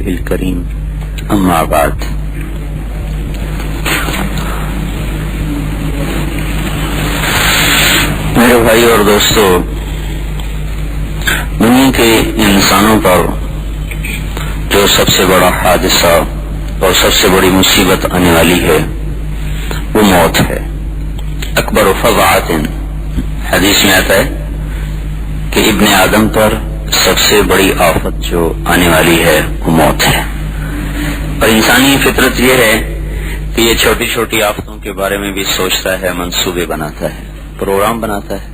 الکریم اما بعد، میرے بھائی اور دوستو، دنیا کے انسانوں پر جو سب سے بڑا حادثہ اور سب سے بڑی مصیبت آنے والی ہے وہ موت ہے۔ اکبر فضاعت، حدیث میں آتا ہے کہ ابن آدم پر سب سے بڑی آفت جو آنے والی ہے وہ موت ہے، اور انسانی فطرت یہ ہے کہ یہ چھوٹی چھوٹی آفتوں کے بارے میں بھی سوچتا ہے، منصوبے بناتا ہے، پروگرام بناتا ہے،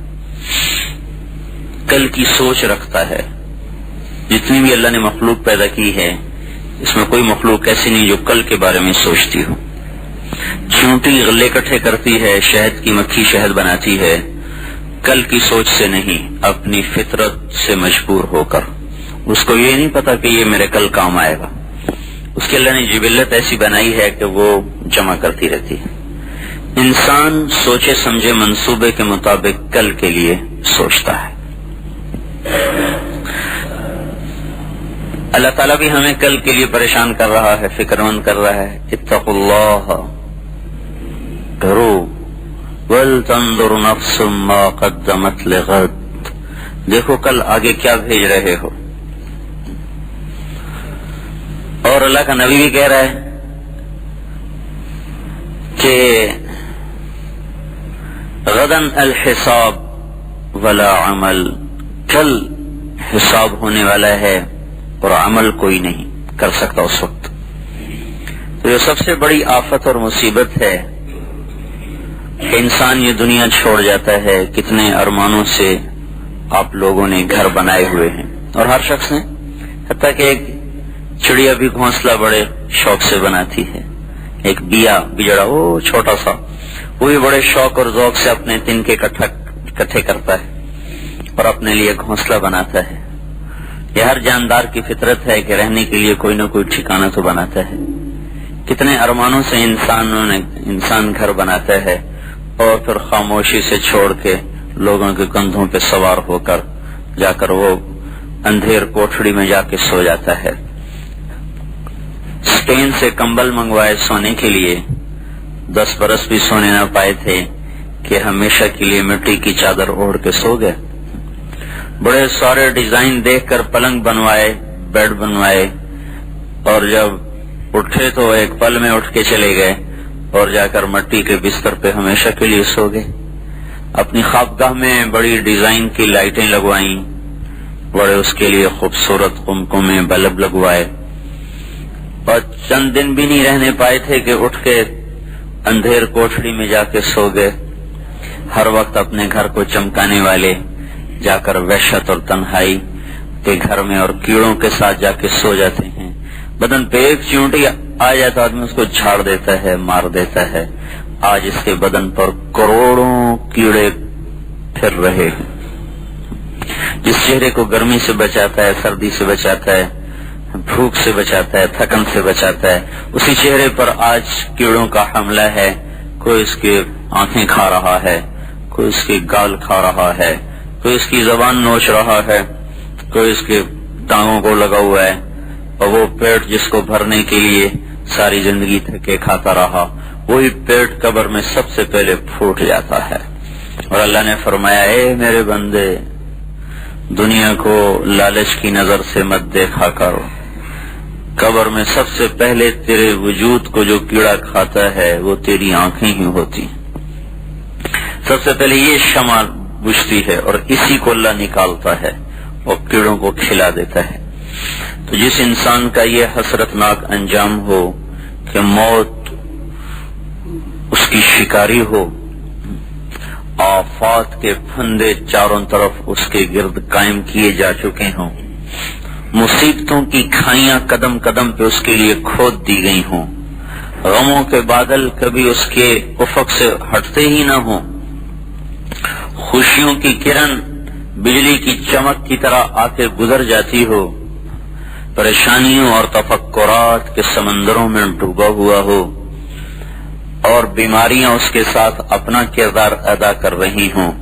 کل کی سوچ رکھتا ہے۔ جتنی بھی اللہ نے مخلوق پیدا کی ہے، اس میں کوئی مخلوق ایسی نہیں جو کل کے بارے میں سوچتی ہو۔ چونٹی غلے اکٹھے کرتی ہے، شہد کی مکھی شہد بناتی ہے، کل کی سوچ سے نہیں، اپنی فطرت سے مجبور ہو کر۔ اس کو یہ نہیں پتا کہ یہ میرے کل کام آئے گا، اس کے اللہ نے جبلت ایسی بنائی ہے کہ وہ جمع کرتی رہتی ہے۔ انسان سوچے سمجھے منصوبے کے مطابق کل کے لیے سوچتا ہے۔ اللہ تعالیٰ بھی ہمیں کل کے لیے پریشان کر رہا ہے، فکر مند کر رہا ہے۔ اتقوا اللہ، ڈرو، وَلْتَنْظُرْ نَفْسٌ مَا قَدَّمَتْ لِغَدٍ، دیکھو کل آگے کیا بھیج رہے ہو۔ اور اللہ کا نبی بھی کہہ رہا ہے کہ غداً الحساب ولا عمل، کل حساب ہونے والا ہے اور عمل کوئی نہیں کر سکتا اس وقت۔ تو یہ سب سے بڑی آفت اور مصیبت ہے کہ انسان یہ دنیا چھوڑ جاتا ہے۔ کتنے ارمانوں سے آپ لوگوں نے گھر بنائے ہوئے ہیں، اور ہر شخص نے، حتیٰ کہ ایک چڑیا بھی گھونسلہ بڑے شوق سے بناتی ہے، ایک بجڑا وہ چھوٹا سا، وہ بھی بڑے شوق اور ذوق سے اپنے تنکے اکٹھے کرتا ہے اور اپنے لیے گھونسلہ بناتا ہے۔ یہ ہر جاندار کی فطرت ہے کہ رہنے کے لیے کوئی نہ کوئی ٹھکانہ تو بناتا ہے۔ کتنے ارمانوں سے انسان گھر بناتا ہے اور پھر خاموشی سے چھوڑ کے لوگوں کے کندھوں پہ سوار ہو کر جا کر وہ اندھیر کوٹھڑی میں جا کے سو جاتا ہے۔ اسپین سے کمبل منگوائے سونے کے لیے، 10 برس بھی سونے نہ پائے تھے کہ ہمیشہ کے لیے مٹی کی چادر اوڑھ کے سو گئے۔ بڑے سارے ڈیزائن دیکھ کر پلنگ بنوائے، بیڈ بنوائے، اور جب اٹھے تو ایک پل میں اٹھ کے چلے گئے اور جا کر مٹی کے بستر پہ ہمیشہ کے لیے سو گئے۔ اپنی خوابگاہ میں بڑی ڈیزائن کی لائٹیں لگوائیں، بڑے اس کے لیے خوبصورت قمقم میں بلب لگوائے، اور چند دن بھی نہیں رہنے پائے تھے کہ اٹھ کے اندھیر کوٹھڑی میں جا کے سو گئے۔ ہر وقت اپنے گھر کو چمکانے والے جا کر وحشت اور تنہائی کے گھر میں اور کیڑوں کے ساتھ جا کے سو جاتے ہیں۔ بدن پہ ایک چیونٹی آ جاتا آدمی اس کو جھاڑ دیتا ہے، مار دیتا ہے۔ آج اس کے بدن پر کروڑوں کیڑے پھر رہے ہیں۔ جس چہرے کو گرمی سے بچاتا ہے، سردی سے بچاتا ہے، بھوک سے بچاتا ہے، تھکن سے بچاتا ہے، اسی چہرے پر آج کیڑوں کا حملہ ہے۔ کوئی اس کی آنکھیں کھا رہا ہے، کوئی اس کی گال کھا رہا ہے، کوئی اس کی زبان نوچ رہا ہے، کوئی اس کے ٹانگوں کو لگا ہوا ہے، اور وہ پیٹ جس کو بھرنے کے لیے ساری زندگی تھکے کھاتا رہا، وہی پیٹ قبر میں سب سے پہلے پھوٹ جاتا ہے۔ اور اللہ نے فرمایا، اے میرے بندے، دنیا کو لالچ کی نظر سے مت دیکھا کرو، قبر میں سب سے پہلے تیرے وجود کو جو کیڑا کھاتا ہے وہ تیری آنکھیں ہی ہوتی، سب سے پہلے یہ شمع بجھتی ہے اور اسی کو اللہ نکالتا ہے اور کیڑوں کو کھلا دیتا ہے۔ تو جس انسان کا یہ حسرتناک انجام ہو کہ موت اس کی شکاری ہو، آفات کے پھندے چاروں طرف اس کے گرد قائم کیے جا چکے ہوں، مصیبتوں کی کھائیاں قدم قدم پہ اس کے لیے کھود دی گئی ہوں، غموں کے بادل کبھی اس کے افق سے ہٹتے ہی نہ ہوں، خوشیوں کی کرن بجلی کی چمک کی طرح آ کے گزر جاتی ہو، پریشانیوں اور تفکرات کے سمندروں میں ڈوبا ہوا ہو، اور بیماریاں اس کے ساتھ اپنا کردار ادا کر رہی ہوں،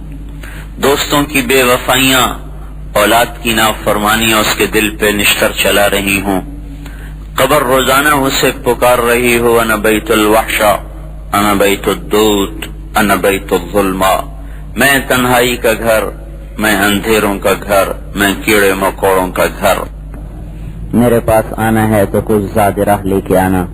دوستوں کی بے وفائیاں، اولاد کی نافرمانیاں اس کے دل پہ نشتر چلا رہی ہوں، قبر روزانہ اسے پکار رہی ہو، انا بیت الوحشا، انا بیت الدود، انا بیت الظلمہ، میں تنہائی کا گھر، میں اندھیروں کا گھر، میں کیڑے مکوڑوں کا گھر، میرے پاس آنا ہے تو کچھ زیادہ راہ لے کے آنا۔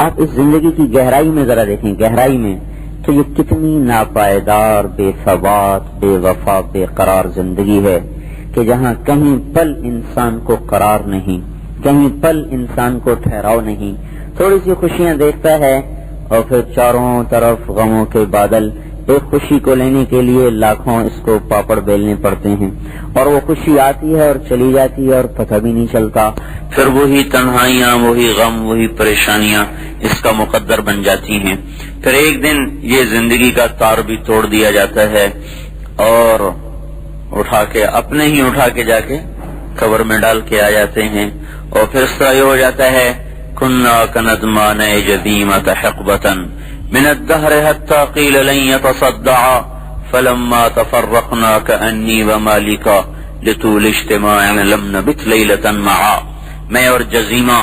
آپ اس زندگی کی گہرائی میں ذرا دیکھیں، گہرائی میں تو یہ کتنی ناپائیدار، بے ثبات، بے وفا، بے قرار زندگی ہے کہ جہاں کہیں پل انسان کو قرار نہیں، کہیں پل انسان کو ٹھہراؤ نہیں۔ تھوڑی سی خوشیاں دیکھتا ہے اور پھر چاروں طرف غموں کے بادل۔ ایک خوشی کو لینے کے لیے لاکھوں اس کو پاپڑ بیلنے پڑتے ہیں، اور وہ خوشی آتی ہے اور چلی جاتی ہے اور پتہ بھی نہیں چلتا۔ پھر وہی تنہائیاں، وہی غم، وہی پریشانیاں اس کا مقدر بن جاتی ہیں۔ پھر ایک دن یہ زندگی کا تار بھی توڑ دیا جاتا ہے اور اٹھا کے جا کے قبر میں ڈال کے آ جاتے ہیں، اور پھر اس طرح یہ ہو جاتا ہے کنا کندمان جدیمۃ حقبۃ من الدہر حتی قیل لن یتصدعا فلما تفرقنا کأنی ومالکا لطول اجتماع لم نبت لیلتا معا۔ میں اور جزیمہ،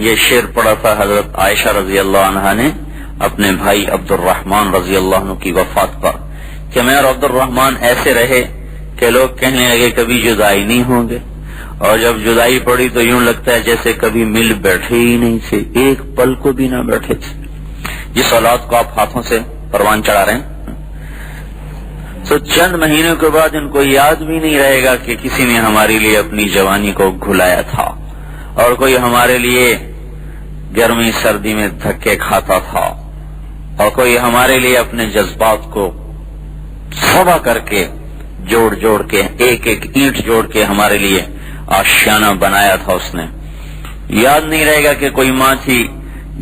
یہ شعر پڑھا تھا حضرت عائشہ رضی اللہ عنہا نے اپنے بھائی عبد الرحمن رضی اللہ عنہ کی وفات پر، کہ میں اور عبد الرحمن ایسے رہے کہ لوگ کہنے لگے کبھی جدائی نہیں ہوں گے، اور جب جدائی پڑی تو یوں لگتا ہے جیسے کبھی مل بیٹھے ہی نہیں تھے، ایک پل کو بھی نہ بیٹھے تھے۔ جس اولاد کو آپ ہاتھوں سے پروان چڑھا رہے ہیں، تو چند مہینوں کے بعد ان کو یاد بھی نہیں رہے گا کہ کسی نے ہمارے لیے اپنی جوانی کو گھلایا تھا، اور کوئی ہمارے لیے گرمی سردی میں دھکے کھاتا تھا، اور کوئی ہمارے لیے اپنے جذبات کو صبا کر کے جوڑ کے ایک ایک اینٹ جوڑ کے ہمارے لیے آشیانہ بنایا تھا۔ اس نے یاد نہیں رہے گا کہ کوئی ماں تھی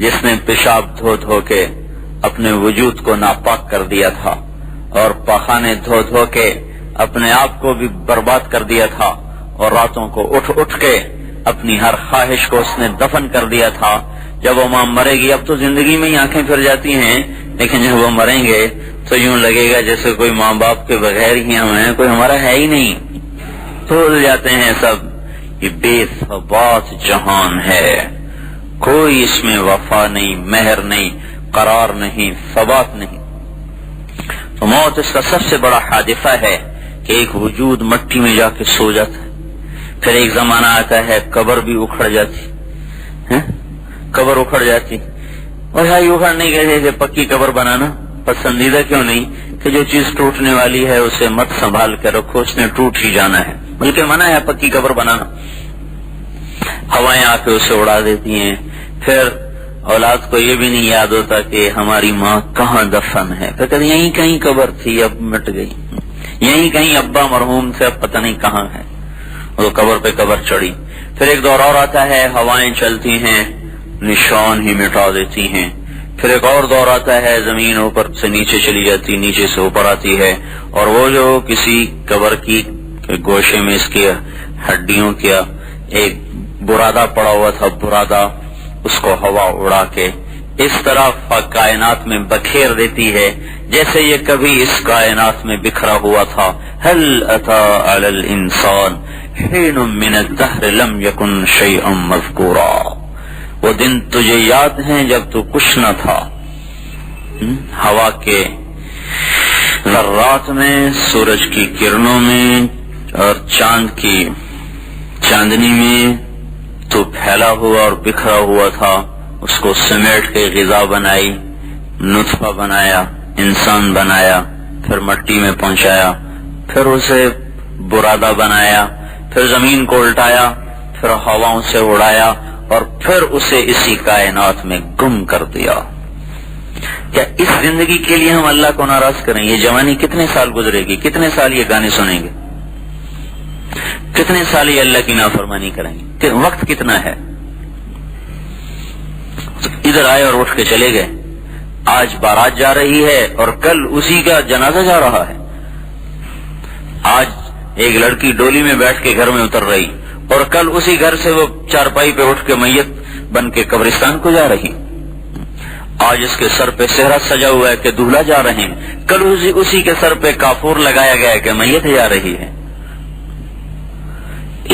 جس نے پیشاب دھو کے اپنے وجود کو ناپاک کر دیا تھا، اور پاخانے دھو کے اپنے آپ کو بھی برباد کر دیا تھا، اور راتوں کو اٹھ کے اپنی ہر خواہش کو اس نے دفن کر دیا تھا۔ جب وہ ماں مرے گی، اب تو زندگی میں ہی آنکھیں پھر جاتی ہیں، لیکن جب وہ مریں گے تو یوں لگے گا جیسے کوئی ماں باپ کے بغیر ہی ہم ہیں، کوئی ہمارا ہے ہی نہیں۔ بھول جاتے ہیں سب، یہ بے ثبات جہان ہے، کوئی اس میں وفا نہیں، مہر نہیں، قرار نہیں، ثبات نہیں۔ تو موت اس کا سب سے بڑا حادثہ ہے کہ ایک وجود مٹی میں جا کے سو جاتا ہے، پھر ایک زمانہ آتا ہے قبر بھی اکھڑ جاتی ہے، قبر اکھڑ جاتی، اور ہائی اکھڑنے کے جیسے پکی قبر بنانا پسندیدہ کیوں نہیں کہ جو چیز ٹوٹنے والی ہے اسے مت سنبھال کے رکھو، اس نے ٹوٹ ہی جانا ہے، بلکہ منع ہے پکی قبر بنانا۔ ہوائیں آ کے اسے اڑا دیتی ہیں، پھر اولاد کو یہ بھی نہیں یاد ہوتا کہ ہماری ماں کہاں دفن ہے، تو کہتے یہیں کہیں قبر تھی اب مٹ گئی، یہیں کہیں ابا مرحوم سے اب پتہ نہیں کہاں ہے، وہ قبر پہ قبر چڑھی۔ پھر ایک دور اور آتا ہے، ہوائیں چلتی ہیں، نشان ہی مٹا دیتی ہیں۔ پھر ایک اور دور آتا ہے، زمین اوپر سے نیچے چلی جاتی، نیچے سے اوپر آتی ہے، اور وہ جو کسی قبر کی گوشے میں اس کی ہڈیوں کا ایک برادہ پڑا ہوا تھا، برادہ، اس کو ہوا اڑا کے اس طرح کائنات میں بکھیر دیتی ہے جیسے یہ کبھی اس کائنات میں بکھرا ہوا تھا۔ هل اتى على الانسان حين من الدهر لم يكن شيئا مذكورا، وہ دن تجھے یاد ہیں جب تو کچھ نہ تھا، ہوا کے ذرات میں، سورج کی کرنوں میں اور چاند کی چاندنی میں تو پھیلا ہوا اور بکھرا ہوا تھا، اس کو سمیٹ کے غذا بنائی، نطفہ بنایا، انسان بنایا، پھر مٹی میں پہنچایا، پھر اسے برادہ بنایا، پھر زمین کو الٹایا، پھر ہواؤں سے اڑایا، اور پھر اسے اسی کائنات میں گم کر دیا۔ کیا اس زندگی کے لیے ہم اللہ کو ناراض کریں؟ یہ جوانی کتنے سال گزرے گی، کتنے سال یہ گانے سنیں گے، کتنے سال یہ اللہ کی نافرمانی کریں گے، وقت کتنا ہے؟ ادھر آئے اور اٹھ کے چلے گئے، آج بارات جا رہی ہے اور کل اسی کا جنازہ جا رہا ہے، آج ایک لڑکی ڈولی میں بیٹھ کے گھر میں اتر رہی اور کل اسی گھر سے وہ چارپائی پہ اٹھ کے میت بن کے قبرستان کو جا رہی، آج اس کے سر پہ صحرا سجا ہوا ہے کہ دولہا جا رہے ہیں، کل اسی کے سر پہ کافور لگایا گیا ہے کہ میت جا رہی ہے۔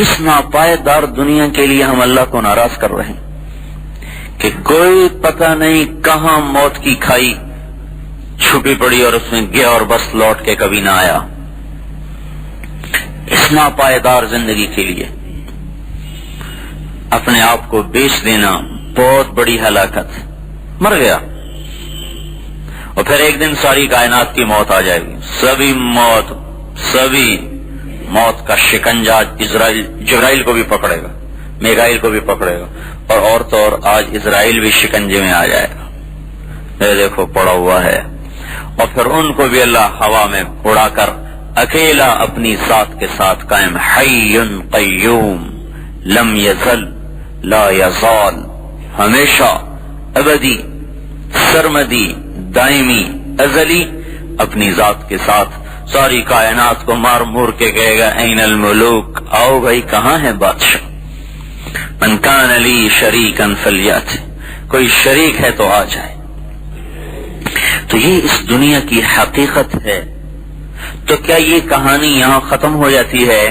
اس ناپائیدار دنیا کے لیے ہم اللہ کو ناراض کر رہے ہیں۔ کہ کوئی پتہ نہیں کہاں موت کی کھائی چھپی پڑی اور اس میں گیا اور بس لوٹ کے کبھی نہ آیا. اس ناپائیدار زندگی کے لیے اپنے آپ کو بیچ دینا بہت بڑی ہلاکت. مر گیا اور پھر ایک دن ساری کائنات کی موت آ جائے گی. سبھی موت کا شکنجہ جبرائیل کو بھی پکڑے گا, میکائیل کو بھی پکڑے گا, اور تو اور آج اسرائیل بھی شکنجے میں آ جائے گا. یہ دیکھو پڑا ہوا ہے. اور پھر ان کو بھی اللہ ہوا میں اڑا کر اکیلا اپنی ذات کے ساتھ قائم, حی قیوم لم یزل لا یزال, ہمیشہ ابدی سرمدی دائمی ازلی اپنی ذات کے ساتھ ساری کائنات کو مار مور کے کہے گا این الملوک, آؤ بھائی کہاں ہے بادشاہ. من کان لی شریکا فلیات, کوئی شریک ہے تو آ جائے. تو یہ اس دنیا کی حقیقت ہے. تو کیا یہ کہانی یہاں ختم ہو جاتی ہے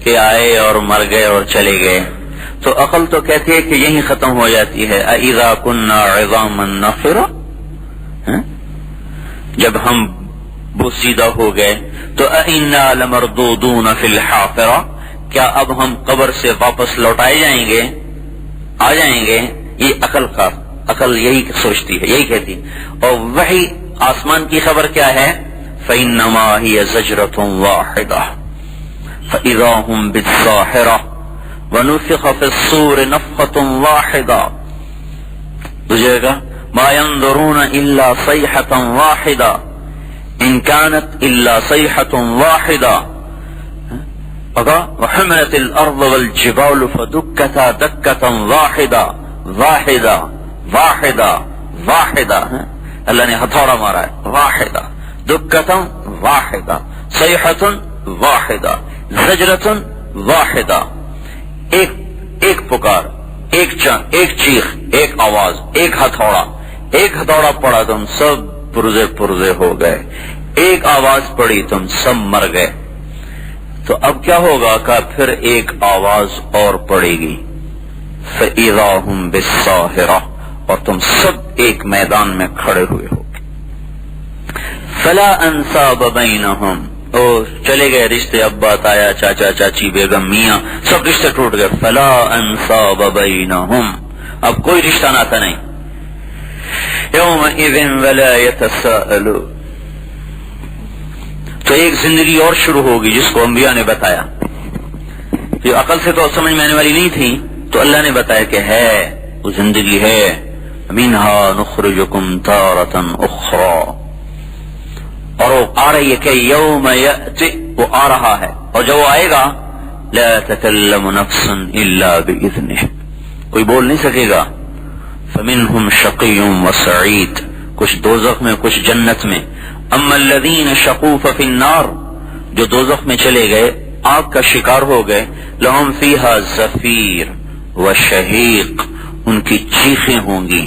کہ آئے اور مر گئے اور چلے گئے؟ تو عقل تو کہتی ہے کہ یہی ختم ہو جاتی ہے. اذا كنا عظاما نخرا, جب ہم بوسیدہ ہو گئے تو انا لمردودون فی الحافرہ, کیا اب ہم قبر سے واپس لوٹائے جائیں گے, آ جائیں گے؟ یہ عقل یہی سوچتی ہے, یہی کہتی. اور وہی آسمان کی خبر کیا ہے؟ فإنما هي زجرة واحدة فإذا هم بالساحرة ونفخ في الصور نفخة واحدة, بجھے گا ما ينظرون إلا صيحة واحدة إن كانت إلا صيحة واحدة وحملت الأرض والجبال فدكتا دكة واحدة واحدة واحدة واحدة. اللہ نے ہتھوڑا مارا ہے, واحدہ دکتم واحدہ صیحۃ واحدہ زجرۃ واحدہ. ایک پکار, ایک چیخ, ایک آواز, ایک ہتھوڑا پڑا تم سب پرزے ہو گئے. ایک آواز پڑی تم سب مر گئے. تو اب کیا ہوگا کہ پھر ایک آواز اور پڑے گی, فَإِذَا هُمْ بِالسَّاهِرَةِ, اور تم سب ایک میدان میں کھڑے ہوئے ہو. فلا انصاب بینہم, اور چلے گئے رشتے, ابا تایا چاچا چاچی بیگم میاں سب رشتے ٹوٹ گئے. فلا انصاب بینہم, اب کوئی رشتہ ناتا نہیں. یومئذ ولا یتساءلون, تو ایک زندگی اور شروع ہوگی جس کو انبیاء نے بتایا, جو عقل سے تو سمجھ میں آنے والی نہیں تھی, تو اللہ نے بتایا کہ ہے, وہ زندگی ہے. منہا نخرجکم تارۃ اخری, اور وہ آ رہی ہے کہ یوم یأتی, وہ آ رہا ہے, اور جب وہ آئے گا لا تکلم نفس الا بإذنہ, کوئی بول نہیں سکے گا. فمنہم شقی وسعید, کچھ دوزخ میں کچھ جنت میں. اما الذین شقوا ففی النار, جو دوزخ میں چلے گئے آگ کا شکار ہو گئے. لہم فیہا زفیر وشہیق, ان کی چیخیں ہوں گی,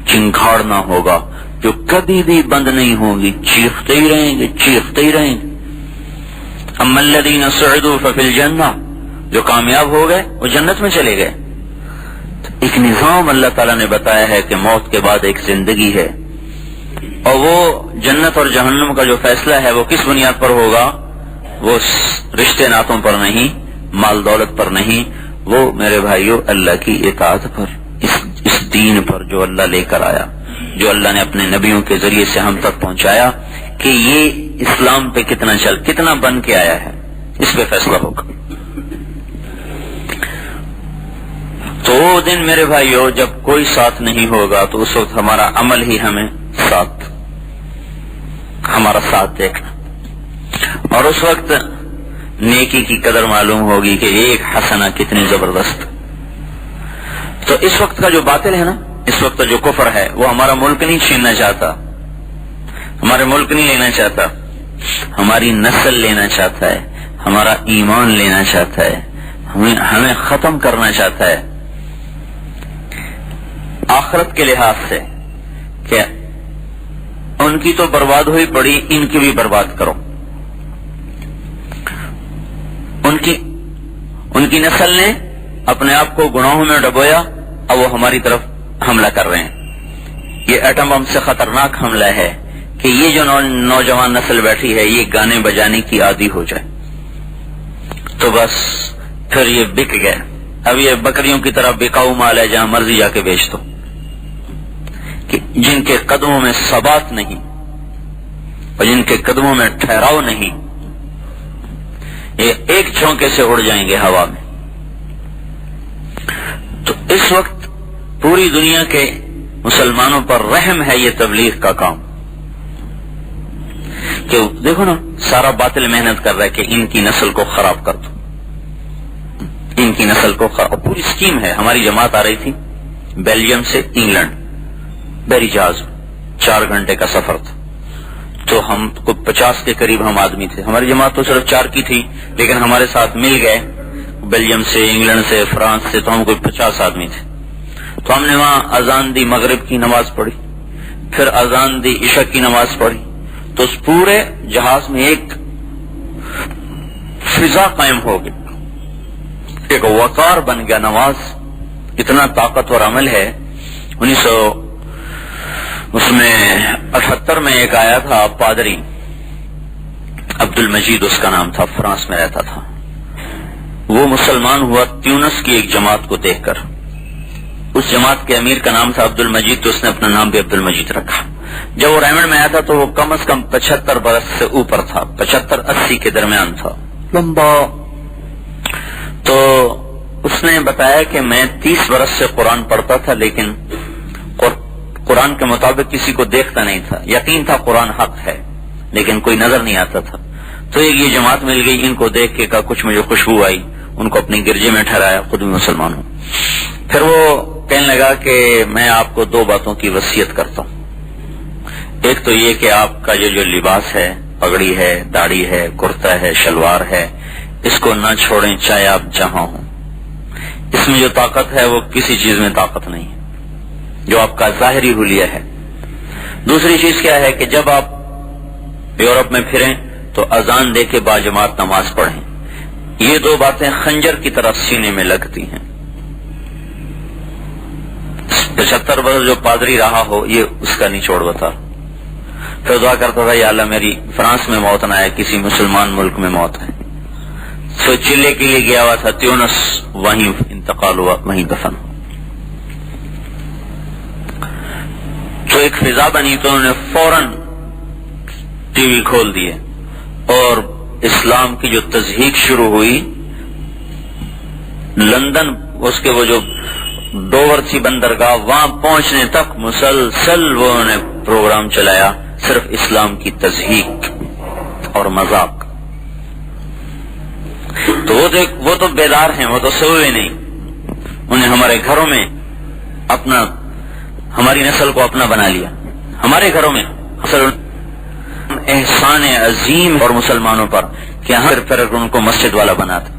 چنگھاڑنا ہوگا جو کبھی بھی بند نہیں ہوگی, چیختے ہی رہیں گے. اما الذین سعدوا ففی الجنہ, جو کامیاب ہو گئے وہ جنت میں چلے گئے. ایک نظام اللہ تعالیٰ نے بتایا ہے کہ موت کے بعد ایک زندگی ہے, اور وہ جنت اور جہنم کا جو فیصلہ ہے وہ کس بنیاد پر ہوگا؟ وہ رشتے ناتوں پر نہیں, مال دولت پر نہیں, وہ میرے بھائیوں اللہ کی اطاعت پر, اس دین پر جو اللہ لے کر آیا, جو اللہ نے اپنے نبیوں کے ذریعے سے ہم تک پہنچایا, کہ یہ اسلام پہ کتنا بن کے آیا ہے, اس پہ فیصلہ ہوگا. تو وہ دن میرے بھائیوں جب کوئی ساتھ نہیں ہوگا, تو اس وقت ہمارا عمل ہی ہمارا ساتھ دیکھنا, اور اس وقت نیکی کی قدر معلوم ہوگی کہ ایک حسنہ کتنی زبردست. تو اس وقت کا جو باطل ہے نا, اس وقت کا جو کفر ہے, وہ ہمارا ملک نہیں چھیننا چاہتا, ہمارے ملک نہیں لینا چاہتا, ہماری نسل لینا چاہتا ہے, ہمارا ایمان لینا چاہتا ہے, ہمیں ختم کرنا چاہتا ہے. آخرت کے لحاظ سے کہ ان کی تو برباد ہوئی پڑی, ان کی بھی برباد کرو. ان کی نسل نے اپنے آپ کو گناہوں میں ڈبویا, اب وہ ہماری طرف حملہ کر رہے ہیں. یہ ایٹم بم سے خطرناک حملہ ہے کہ یہ جو نوجوان نسل بیٹھی ہے یہ گانے بجانے کی عادی ہو جائے تو بس پھر یہ بک گئے. اب یہ بکریوں کی طرح بکاؤ مال ہے، جہاں مرضی جا کے بیچ دو، کہ جن کے قدموں میں ثبات نہیں اور جن کے قدموں میں ٹھہراؤ نہیں، یہ ایک جھونکے سے اڑ جائیں گے ہوا میں. تو اس وقت پوری دنیا کے مسلمانوں پر رحم ہے یہ تبلیغ کا کام، کہ دیکھو نا سارا باطل محنت کر رہا ہے کہ ان کی نسل کو خراب کر دو، ان کی نسل کو خراب. پوری اسکیم ہے. ہماری جماعت آ رہی تھی بیلجیم سے انگلینڈ بحری جہاز، 4 گھنٹے کا سفر تھا. تو ہم کو 50 کے قریب ہم آدمی تھے. ہماری جماعت تو صرف 4 کی تھی، لیکن ہمارے ساتھ مل گئے بیلجیم سے، انگلینڈ سے، فرانس سے، تو ہم کوئی 50 آدمی تھے. تو ہم نے وہاں اذان دی، مغرب کی نماز پڑھی، پھر اذان دی، عشاء کی نماز پڑھی. تو اس پورے جہاز میں ایک فضا قائم ہو گئی، ایک وقار بن گیا. نماز اتنا طاقتور عمل ہے. 1978 میں ایک آیا تھا پادری عبد المجید اس کا نام تھا، فرانس میں رہتا تھا. وہ مسلمان ہوا تیونس کی ایک جماعت کو دیکھ کر. اس جماعت کے امیر کا نام تھا عبد المجید، تو اس نے اپنا نام بھی عبد المجید رکھا. جب وہ ریمنڈ میں آیا تھا تو وہ کم از کم 75 برس سے اوپر تھا، 75-80 کے درمیان تھا، لمبا. تو اس نے بتایا کہ میں 30 برس سے قرآن پڑھتا تھا، لیکن قرآن کے مطابق کسی کو دیکھتا نہیں تھا. یقین تھا قرآن حق ہے، لیکن کوئی نظر نہیں آتا تھا. تو ایک یہ جماعت مل گئی، ان کو دیکھ کے کا کچھ مجھے خوشبو آئی، ان کو اپنی گرجے میں ٹھہرایا، خود بھی مسلمان ہوں. پھر وہ کہنے لگا کہ میں آپ کو 2 باتوں کی وصیت کرتا ہوں. ایک تو یہ کہ آپ کا یہ جو لباس ہے، پگڑی ہے، داڑھی ہے، کرتا ہے، شلوار ہے، اس کو نہ چھوڑیں چاہے آپ جہاں ہوں. اس میں جو طاقت ہے وہ کسی چیز میں طاقت نہیں ہے، جو آپ کا ظاہری حلیہ ہے. دوسری چیز کیا ہے کہ جب آپ یورپ میں پھریں تو اذان دے کے باجماعت نماز پڑھیں. یہ 2 باتیں خنجر کی طرح سینے میں لگتی ہیں. 75 برس جو پادری رہا ہو یہ اس کا نچوڑ بتا. پھر دعا کرتا تھا یا اللہ میری فرانس میں موت نہ آئے، کسی مسلمان ملک میں موت ہے. سو چلے کے لیے گیا ہوا تھا تیونس، وہیں انتقال ہوا، وہیں دفن ہوا. تو ایک فضا بنی تو انہوں نے فوراً ٹی وی کھول دیے اور اسلام کی جو تضحیق شروع ہوئی لندن، اس کے وہ جو ڈوور تھی بندرگاہ، وہاں پہنچنے تک مسلسل وہ نے پروگرام چلایا صرف اسلام کی تضحیق اور مذاق. تو وہ تو بیدار ہیں، وہ تو سوئے نہیں. انہیں ہمارے گھروں میں اپنا، ہماری نسل کو اپنا بنا لیا. ہمارے گھروں میں احسان عظیم اور مسلمانوں پر کہ پھر ان کو مسجد والا بناتا.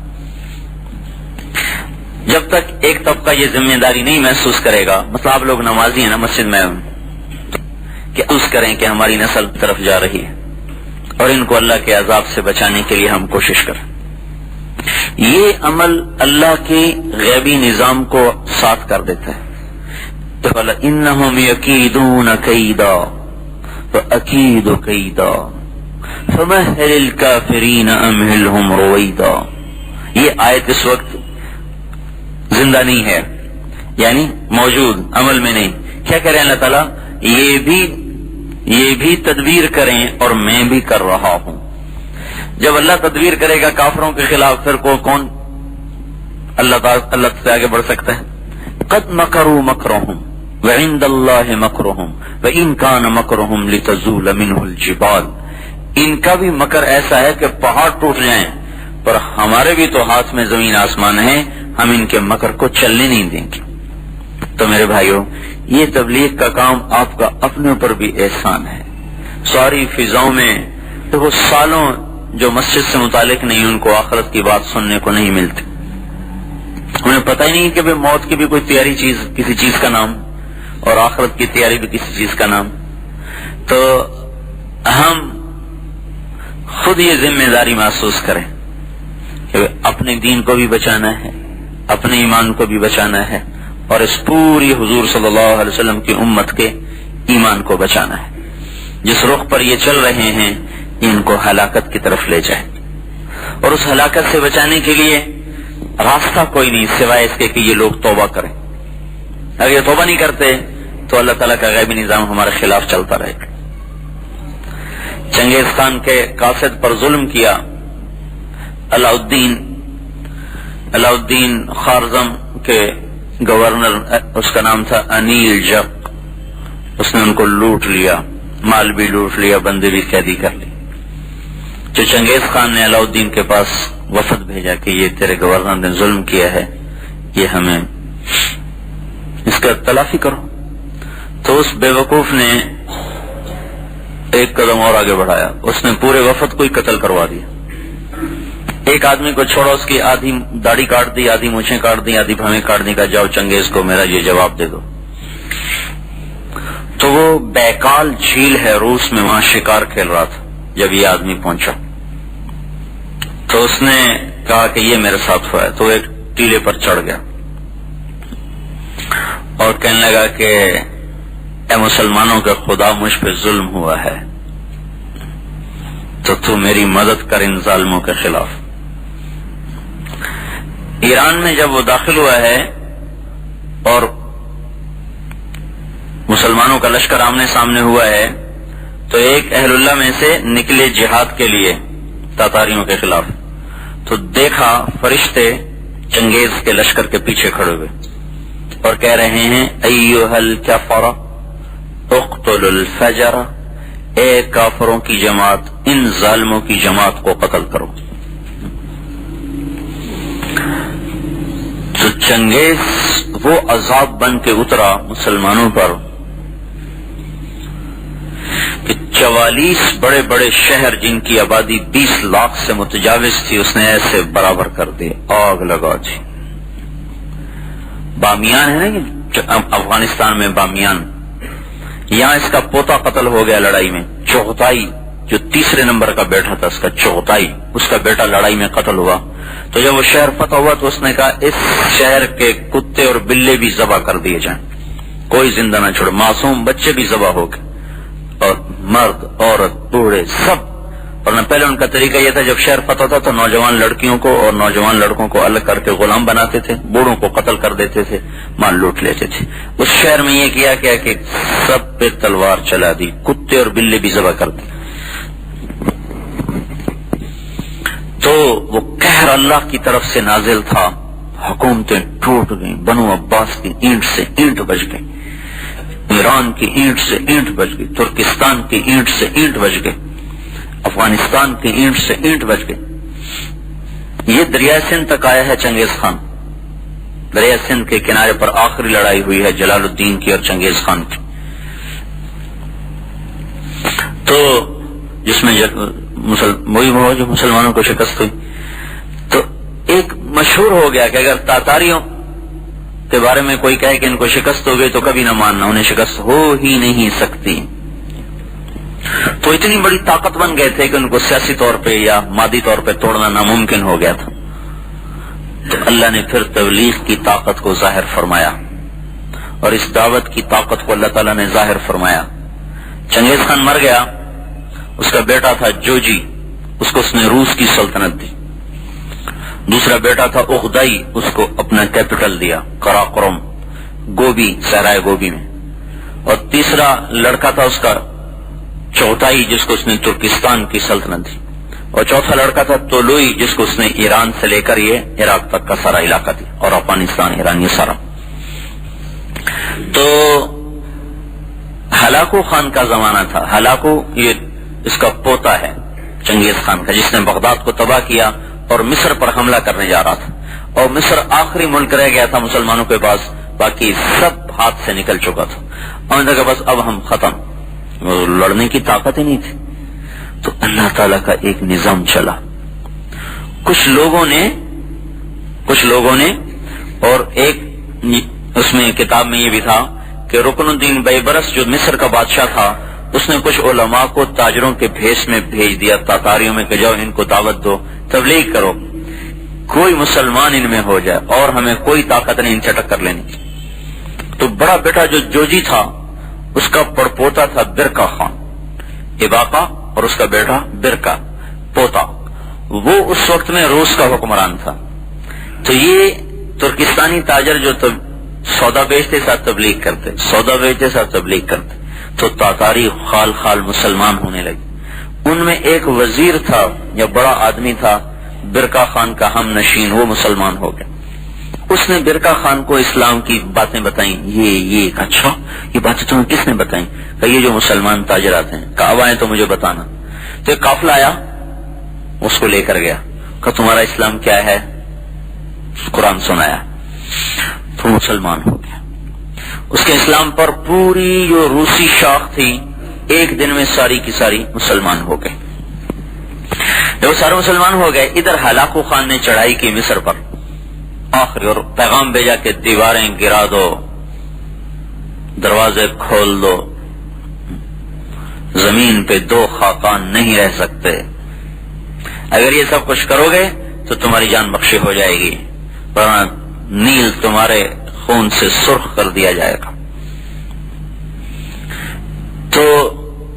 جب تک ایک طبقہ یہ ذمہ داری نہیں محسوس کرے گا، مطلب آپ لوگ نمازی ہیں نا مسجد میں، کہ اس کریں کہ ہماری نسل طرف جا رہی ہے اور ان کو اللہ کے عذاب سے بچانے کے لیے ہم کوشش کریں. یہ عمل اللہ کے غیبی نظام کو ساتھ کر دیتا ہے. انہم یکیدون کیدا فاکید کیدا فمہل الکافرین امہلہم رویدا. یہ آیت اس وقت زندہ نہیں ہے، یعنی موجود، عمل میں نہیں. کیا کہہ رہے ہیں اللہ تعالیٰ؟ یہ بھی تدبیر کریں اور میں بھی کر رہا ہوں. جب اللہ تدبیر کرے گا کافروں کے خلاف، پھر کون اللہ سے آگے بڑھ سکتا ہے؟ قد مکروا مکرهم وعند اللہ مکرهم وان کان مکرهم لتزول منه الجبال. ان کا بھی مکر ایسا ہے کہ پہاڑ ٹوٹ جائیں، پر ہمارے بھی تو ہاتھ میں زمین آسمان ہے، ہم ان کے مکر کو چلنے نہیں دیں گے. تو میرے بھائیو، یہ تبلیغ کا کام آپ کا اپنے اوپر بھی احسان ہے. ساری فضاؤں میں وہ سالوں جو مسجد سے متعلق نہیں، ان کو آخرت کی بات سننے کو نہیں ملتی. انہیں پتہ ہی نہیں کہ موت کی بھی کوئی تیاری چیز کسی چیز کا نام، اور آخرت کی تیاری بھی کسی چیز کا نام. تو ہم خود یہ ذمہ داری محسوس کریں کہ اپنے دین کو بھی بچانا ہے، اپنے ایمان کو بھی بچانا ہے، اور اس پوری حضور صلی اللہ علیہ وسلم کی امت کے ایمان کو بچانا ہے. جس رخ پر یہ چل رہے ہیں ان کو ہلاکت کی طرف لے جائیں، اور اس ہلاکت سے بچانے کے لیے راستہ کوئی نہیں سوائے اس کے کہ یہ لوگ توبہ کریں. اگر یہ توبہ نہیں کرتے تو اللہ تعالیٰ کا غیبی نظام ہمارے خلاف چلتا رہے گا. چنگیز خان کے قاصد پر ظلم کیا. علاء الدین خارزم کے گورنر، اس کا نام تھا انیل جق، اس نے ان کو لوٹ لیا، مال بھی لوٹ لیا، بندے بھی قیدی کر لی. جو چنگیز خان نے علاء الدین کے پاس وفد بھیجا کہ یہ تیرے گورنر نے ظلم کیا ہے، یہ ہمیں اس کا تلافی کرو. تو اس بے وقوف نے ایک قدم اور آگے بڑھایا، اس نے پورے وفد کو ہی قتل کروا دیا. ایک آدمی کو چھوڑا، اس کی آدھی داڑھی کاٹ دی، آدھی مونچھیں کاٹ دی، آدھی بھویں کاٹ دی، کہا جاؤ چنگیز کو میرا یہ جواب دے دو. تو وہ بیکال جھیل ہے روس میں، وہاں شکار کھیل رہا تھا. جب یہ آدمی پہنچا تو اس نے کہا کہ یہ میرے ساتھ ہوا ہے. تو ایک ٹیلے پر چڑھ گیا اور کہنے لگا کہ اے مسلمانوں کا خدا، مجھ پہ ظلم ہوا ہے تو میری مدد کر ان ظالموں کے خلاف. ایران میں جب وہ داخل ہوا ہے اور مسلمانوں کا لشکر آمنے سامنے ہوا ہے تو ایک اہل اللہ میں سے نکلے جہاد کے لیے تاتاریوں کے خلاف. تو دیکھا فرشتے چنگیز کے لشکر کے پیچھے کھڑے ہوئے اور کہہ رہے ہیں ایھا الکفر اقتلوا الفجر، اے کافروں کی جماعت، ان ظالموں کی جماعت کو قتل کرو. تو چنگیز وہ عذاب بن کے اترا مسلمانوں پر کہ 44 بڑے بڑے شہر جن کی آبادی 20 لاکھ سے متجاوز تھی اس نے ایسے برابر کر دی، آگ لگا دی. بامیان ہے نا افغانستان میں، بامیان، یہاں اس کا پوتا قتل ہو گیا لڑائی میں. چغتائی جو تیسرے نمبر کا بیٹا تھا اس کا، چغتائی، اس کا بیٹا لڑائی میں قتل ہوا. تو جب وہ شہر فتح ہوا تو اس نے کہا اس شہر کے کتے اور بلے بھی ذبح کر دیے جائیں، کوئی زندہ نہ چھوڑے، معصوم بچے بھی ذبح ہو گئے، اور مرد عورت بوڑھے سب. اور پہلے ان کا طریقہ یہ تھا جب شہر فتح ہوتا تو نوجوان لڑکیوں کو اور نوجوان لڑکوں کو الگ کر کے غلام بناتے تھے، بوڑھوں کو قتل کر دیتے تھے، مال لوٹ لیتے تھے. اس شہر میں یہ کیا کہ سب پہ تلوار چلا دی، کتے اور بلے بھی ذبح کر دی. تو وہ قہر اللہ کی طرف سے نازل تھا، حکومتیں ٹوٹ گئیں، بنو عباس کی اینٹ سے اینٹ بج گئی، ایران کی اینٹ سے اینٹ بج گئی، ترکستان کی اینٹ سے اینٹ بج گئی، افغانستان کی اینٹ سے اینٹ بج گئی. یہ دریائے سندھ تک آیا ہے چنگیز خان. دریائے سندھ کے کنارے پر آخری لڑائی ہوئی ہے جلال الدین کی اور چنگیز خان کی. تو جس میں جو مسلمانوں کو شکست ہوئی. تو ایک مشہور ہو گیا کہ اگر تاتاریوں کے بارے میں کوئی کہے کہ ان کو شکست ہو گئی تو کبھی نہ ماننا، انہیں شکست ہو ہی نہیں سکتی. تو اتنی بڑی طاقت بن گئے تھے کہ ان کو سیاسی طور پہ یا مادی طور پہ توڑنا ناممکن ہو گیا تھا. تو اللہ نے پھر تبلیغ کی طاقت کو ظاہر فرمایا اور اس دعوت کی طاقت کو اللہ تعالیٰ نے ظاہر فرمایا. چنگیز خان مر گیا، اس کا بیٹا تھا جوجی، اس کو اس نے روس کی سلطنت دی. دوسرا بیٹا تھا اغدائی، اس کو اپنا کیپٹل دیا قراقرم، گوبی، صحرائے گوبی میں. اور تیسرا لڑکا تھا اس کا چوتھائی، جس کو اس نے ترکستان کی سلطنت دی. اور چوتھا لڑکا تھا تولوئی، جس کو اس نے ایران سے لے کر یہ عراق تک کا سارا علاقہ دیا، اور افغانستان، ایران، یہ سارا. تو ہلاکو خان کا زمانہ تھا. ہلاکو یہ اس کا پوتا ہے چنگیز خان کا، جس نے بغداد کو تباہ کیا اور مصر پر حملہ کرنے جا رہا تھا. اور مصر آخری ملک رہ گیا تھا مسلمانوں کے پاس، باقی سب ہاتھ سے نکل چکا تھا. اور بس اب ہم ختم، لڑنے کی طاقت ہی نہیں تھی. تو اللہ تعالیٰ کا ایک نظام چلا. کچھ لوگوں نے اور ایک اس میں کتاب میں یہ بھی تھا کہ رکن الدین بیبرس جو مصر کا بادشاہ تھا، اس نے کچھ علماء کو تاجروں کے بھیس میں بھیج دیا تاتاریوں میں کہ جاؤ ان کو دعوت دو، تبلیغ کرو، کوئی مسلمان ان میں ہو جائے اور ہمیں کوئی طاقت نہیں ان سے ٹکر لینی. تو بڑا بیٹا جو جوجی تھا اس کا پڑپوتا تھا برکا خان، اباقہ اور اس کا بیٹا برکا پوتا، وہ اس وقت میں روس کا حکمران تھا۔ تو یہ ترکستانی تاجر جو سودا بیچتے ساتھ تبلیغ کرتے، سودا بیچتے ساتھ تبلیغ کرتے، تو تاتاری خال خال مسلمان ہونے لگے۔ ان میں ایک وزیر تھا یا بڑا آدمی تھا برکا خان کا ہم نشین، وہ مسلمان ہو گیا۔ اس نے برکا خان کو اسلام کی باتیں بتائیں، یہ اچھا یہ باتیں تمہیں کس نے بتائیں؟ کہ یہ جو مسلمان تاجر آتے ہیں، کہ اب آئے تو مجھے بتانا۔ تو ایک قافلہ آیا، اس کو لے کر گیا، کہ تمہارا اسلام کیا ہے؟ قرآن سنایا تو مسلمان ہو گیا۔ اس کے اسلام پر پوری جو روسی شاخ تھی ایک دن میں ساری کی ساری مسلمان ہو گئے۔ جب سارے مسلمان ہو گئے، ادھر ہلاکو خان نے چڑھائی کی مصر پر آخری، اور پیغام بھیجا کہ دیواریں گرا دو، دروازے کھول دو، زمین پہ دو خاقان نہیں رہ سکتے، اگر یہ سب کچھ کرو گے تو تمہاری جان بخشی ہو جائے گی، ورنہ نیل تمہارے خون سے سرخ کر دیا جائے گا۔ تو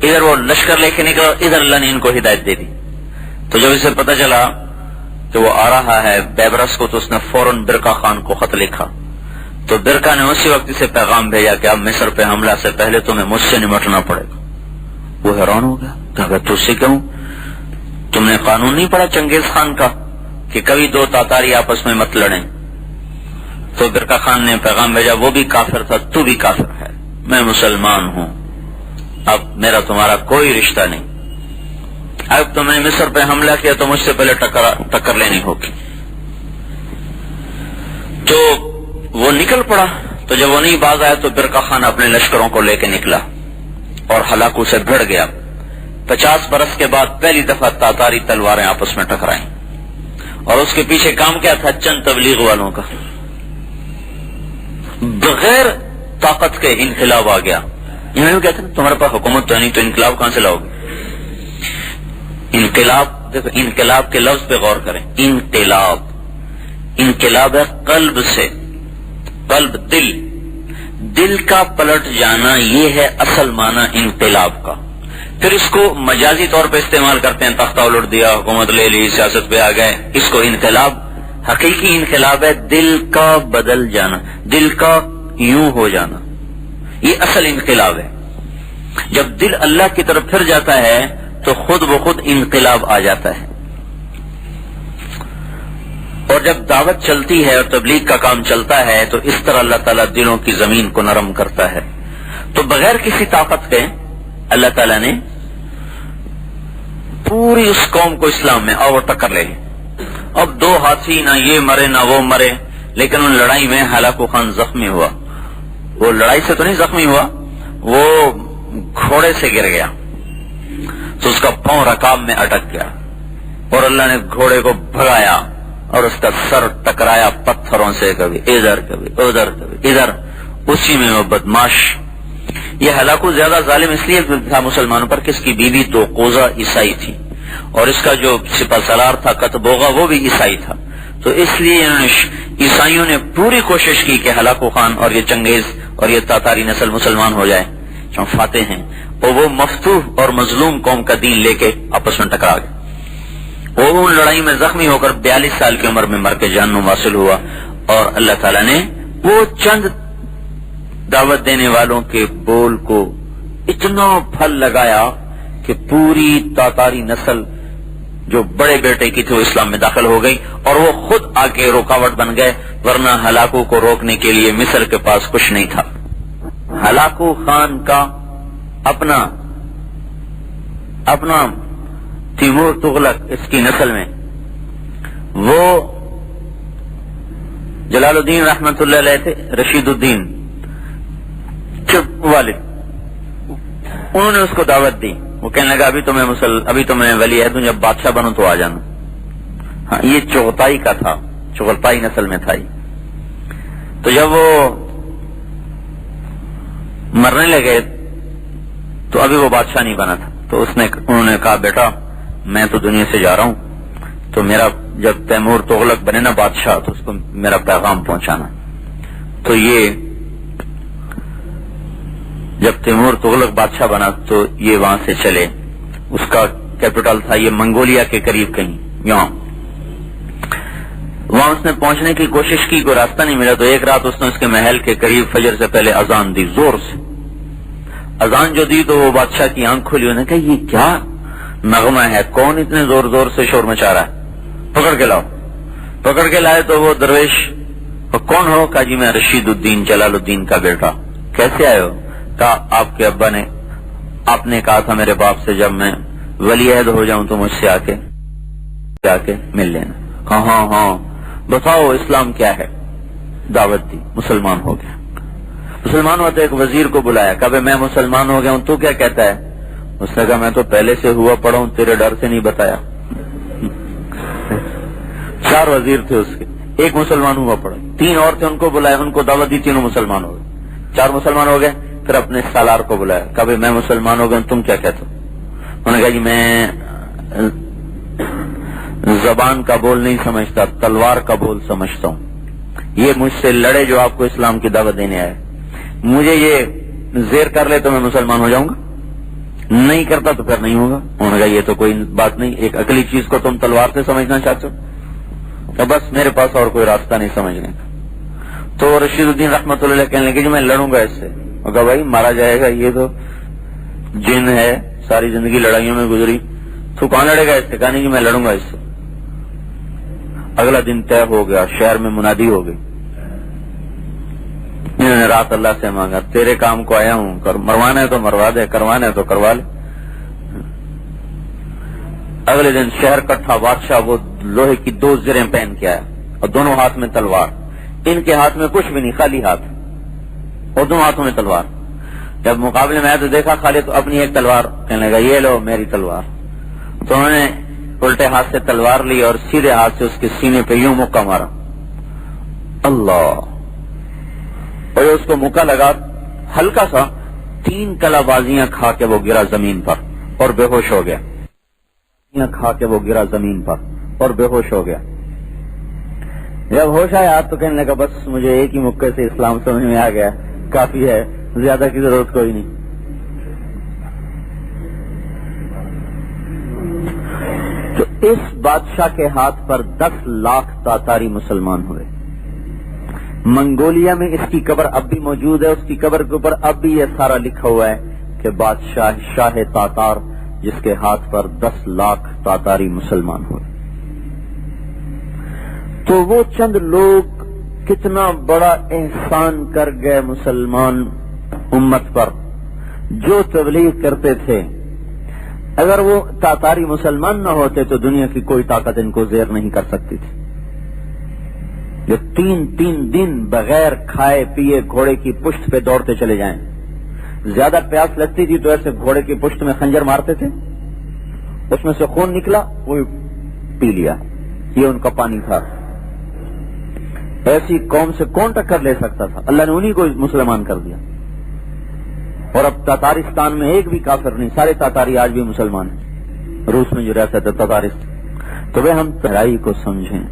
ادھر وہ لشکر لے کے نکلا، ادھر اللہ نے ان کو ہدایت دے دی۔ تو جب اسے پتہ چلا کہ وہ آ رہا ہے بیبرس کو، تو اس نے فوراً برکا خان کو خط لکھا۔ تو برکا نے اسی وقت اسے پیغام بھیجا کہ اب مصر پہ حملہ سے پہلے تمہیں مجھ سے نمٹنا پڑے گا۔ وہ حیران ہو گیا کہ اگر تجھ سے کہوں، تم نے قانون نہیں پڑھا چنگیز خان کا کہ کبھی دو تاتاری آپس میں مت لڑیں؟ تو برکا خان نے پیغام بھیجا، وہ بھی کافر تھا، تو بھی کافر ہے، میں مسلمان ہوں، اب میرا تمہارا کوئی رشتہ نہیں، اب تم نے مصر پہ حملہ کیا تو مجھ سے پہلے ٹکر لینی ہوگی۔ تو وہ نکل پڑا۔ تو جب وہ نہیں باز آیا تو برکا خان اپنے لشکروں کو لے کے نکلا اور ہلاکو سے بھڑ گیا۔ 50 برس کے بعد پہلی دفعہ تاتاری تلواریں آپس میں ٹکرائیں، اور اس کے پیچھے کام کیا تھا؟ چند تبلیغ والوں کا۔ بغیر طاقت کے انقلاب آ گیا۔ یہاں کہتے ہیں تمہارے پاس حکومت تو نہیں، تو انقلاب کہاں سے لاؤ گے؟ انقلاب، دیکھو انقلاب کے لفظ پہ غور کریں۔ انقلاب ہے قلب سے، قلب دل کا پلٹ جانا، یہ ہے اصل معنی انقلاب کا۔ پھر اس کو مجازی طور پہ استعمال کرتے ہیں، تختہ الٹ دیا، حکومت لے لی، سیاست پہ آ گئے، اس کو انقلاب۔ حقیقی انقلاب ہے دل کا بدل جانا، دل کا یوں ہو جانا، یہ اصل انقلاب ہے۔ جب دل اللہ کی طرف پھر جاتا ہے تو خود بخود انقلاب آ جاتا ہے۔ اور جب دعوت چلتی ہے اور تبلیغ کا کام چلتا ہے تو اس طرح اللہ تعالیٰ دلوں کی زمین کو نرم کرتا ہے۔ تو بغیر کسی طاقت کے اللہ تعالیٰ نے پوری اس قوم کو اسلام میں اور ٹکر لے لی۔ اب دو ہاتھی، نہ یہ مرے نہ وہ مرے، لیکن ان لڑائی میں ہلاکو خان زخمی ہوا۔ وہ لڑائی سے تو نہیں زخمی ہوا، وہ گھوڑے سے گر گیا، تو اس کا پاؤں رکاب میں اٹک گیا، اور اللہ نے گھوڑے کو بھگایا اور اس کا سر ٹکرایا پتھروں سے، کبھی ادھر کبھی ادھر کبھی ادھر۔ اسی میں وہ بدماش، یہ ہلاکو زیادہ ظالم اس لیے تھا مسلمانوں پر کہ اس کی بیوی تو قوزہ عیسائی تھی، اور اس کا جو سپہ سالار تھا کتبوغا وہ بھی عیسائی تھا۔ تو اس لیے عیسائیوں نے پوری کوشش کی کہ ہلاکو خان اور یہ چنگیز اور یہ تاتاری نسل مسلمان ہو جائے، جو فاتح ہیں، اور وہ مفتوح اور مظلوم قوم کا دین لے کے آپس میں ٹکرا گئے۔ وہ ان لڑائی میں زخمی ہو کر 42 سال کی عمر میں مر کے جہنم واصل ہوا، اور اللہ تعالیٰ نے وہ چند دعوت دینے والوں کے بول کو اتنا پھل لگایا کہ پوری تاتاری نسل جو بڑے بیٹے کی تھی وہ اسلام میں داخل ہو گئی، اور وہ خود آ کے رکاوٹ بن گئے، ورنہ ہلاکو کو روکنے کے لیے مصر کے پاس کچھ نہیں تھا۔ ہلاکو خان کا اپنا تیمور تغلق اس کی نسل میں، وہ جلال الدین رحمت اللہ علیہ تھے، رشید الدین والد، انہوں نے اس کو دعوت دی۔ وہ کہنے لگا ابھی تو میں ولی عہد ہوں، جب بادشاہ بنوں تو آ جانا۔ ہاں، یہ چغتائی کا تھا، چغتائی نسل میں تھا۔ تو جب وہ مرنے لگے تو ابھی وہ بادشاہ نہیں بنا تھا، تو انہوں نے کہا بیٹا میں تو دنیا سے جا رہا ہوں، تو میرا جب تیمور تغلق بنے نا بادشاہ تو اس کو میرا پیغام پہنچانا۔ تو یہ جب تیمور تغلق بادشاہ بنا تو یہ وہاں سے چلے، اس کا کیپٹل تھا یہ منگولیا کے قریب کہیں یہاں، وہاں اس نے پہنچنے کی کوشش کی، کوئی راستہ نہیں ملا، تو ایک رات اس نے اس کے محل کے قریب فجر سے پہلے اذان دی، زور سے اذان جو دی تو وہ بادشاہ کی آنکھ کھلی، انہوں نے کہا یہ کیا نغمہ ہے، کون اتنے زور زور سے شور مچا رہا ہے، پکڑ کے لاؤ۔ پکڑ کے لائے تو وہ درویش، کون ہو؟ کہا جی میں رشید الدین جلال الدین کا بیٹا۔ کیسے آئے ہو؟ کہا آپ کے ابا نے، آپ نے کہا تھا میرے باپ سے جب میں ولی عہد ہو جاؤں تو مجھ سے آ کے مل لینا۔ کہا ہاں بتاؤ اسلام کیا ہے؟ دعوت دی، مسلمان ہو گیا۔ مسلمان ہوا تو ایک وزیر کو بلایا، کہا میں مسلمان ہو گیا ہوں، تو کیا کہتا ہے؟ اس نے کہا میں تو پہلے سے ہوا پڑا ہوں، تیرے ڈر سے نہیں بتایا۔ 4 وزیر تھے اس کے، ایک مسلمان ہوا پڑا، 3 اور تھے ان کو بلایا، ان کو دعوت دی، تینوں مسلمان ہو گئے، 4 مسلمان ہو گئے۔ پھر اپنے سالار کو بلایا، کہا میں مسلمان ہو گیا ہوں، تم کیا کہتے ہو؟ انہوں نے کہا جی میں زبان کا بول نہیں سمجھتا، تلوار کا بول سمجھتا ہوں، یہ مجھ سے لڑے جو آپ کو اسلام کی دعوت دینے آئے، مجھے یہ زیر کر لے تو میں مسلمان ہو جاؤں گا، نہیں کرتا تو پھر نہیں ہوگا۔ انہوں نے کہا یہ تو کوئی بات نہیں، ایک عقلی چیز کو تم تلوار سے سمجھنا چاہتے ہو، تو بس میرے پاس اور کوئی راستہ نہیں سمجھنے کا۔ تو رشید الدین رحمت اللہ علیہ کہنے لگے کہ میں لڑوں گا اس سے۔ اور کہا بھائی مارا جائے گا، یہ تو جن ہے، ساری زندگی لڑائیوں میں گزری، تو کون لڑے گا اس سے؟ کہا نہیں کہ میں لڑوں گا اس سے۔ اگلا دن طے ہو گیا، شہر میں منادی ہو گئی، انہوں نے رات اللہ سے مانگا تیرے کام کو آیا ہوں، مروانا ہے تو مروا دے، کروانا ہے تو کروا لے۔ اگلے دن شہر کٹھا، بادشاہ وہ لوہے کی 2 زریں پہن کے آیا اور دونوں ہاتھ میں تلوار، ان کے ہاتھ میں کچھ بھی نہیں، خالی ہاتھ اور دونوں ہاتھوں میں تلوار۔ جب مقابلے میں آیا تو دیکھا خالی، تو اپنی ایک تلوار، کہنے لگا یہ لو میری تلوار۔ تو انہوں نے الٹے ہاتھ سے تلوار لی اور سیدھے ہاتھ سے اس کے سینے پہ یوں مکہ مارا، اللہ، اور اس کو مکہ لگا ہلکا سا، 3 کلا بازیاں کھا کے وہ گرا زمین پر اور بے ہوش ہو گیا، کھا کے وہ گرا زمین پر اور بے ہوش ہو گیا۔ جب ہوش آیا تو کہنے لگا بس مجھے ایک ہی مکے سے اسلام سمجھ میں آ گیا، کافی ہے، زیادہ کی ضرورت کوئی نہیں۔ تو اس بادشاہ کے ہاتھ پر 10 لاکھ تاتاری مسلمان ہوئے۔ منگولیا میں اس کی قبر اب بھی موجود ہے، اس کی قبر کے اوپر اب بھی یہ سارا لکھا ہوا ہے کہ بادشاہ شاہ تاتار، جس کے ہاتھ پر 10 لاکھ تاتاری مسلمان ہوئے۔ تو وہ چند لوگ کتنا بڑا احسان کر گئے مسلمان امت پر، جو تبلیغ کرتے تھے۔ اگر وہ تاتاری مسلمان نہ ہوتے تو دنیا کی کوئی طاقت ان کو زیر نہیں کر سکتی تھی۔ جو 3 دن بغیر کھائے پیے گھوڑے کی پشت پہ دوڑتے چلے جائیں، زیادہ پیاس لگتی تھی تو ایسے گھوڑے کی پشت میں خنجر مارتے تھے، اس میں سے خون نکلا وہ پی لیا، یہ ان کا پانی تھا۔ ایسی قوم سے کون ٹکر لے سکتا تھا؟ اللہ نے انہی کو مسلمان کر دیا۔ اور اب تاتارستان میں ایک بھی کافر نہیں، سارے تاتاری آج بھی مسلمان ہیں، روس میں جو رہتا تھا تاتارستان۔ تو وہ ہم تہرائی کو سمجھیں،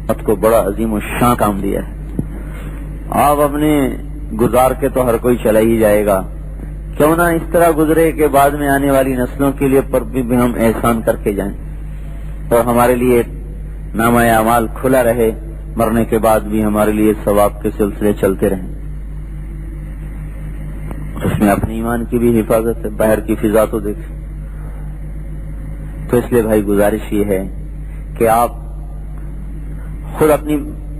ات کو بڑا عظیم و شان کام دیا ہے۔ آپ اپنے گزار کے تو ہر کوئی چلا ہی جائے گا، کیوں نہ اس طرح گزرے کہ بعد میں آنے والی نسلوں کے لیے پر بھی ہم احسان کر کے جائیں، اور ہمارے لیے نامہ اعمال کھلا رہے، مرنے کے بعد بھی ہمارے لیے ثواب کے سلسلے چلتے رہیں۔ اس میں اپنے ایمان کی بھی حفاظت ہے، باہر کی فضا تو دیکھیں۔ تو اس لیے بھائی گزارش یہ ہے کہ آپ خود اپنی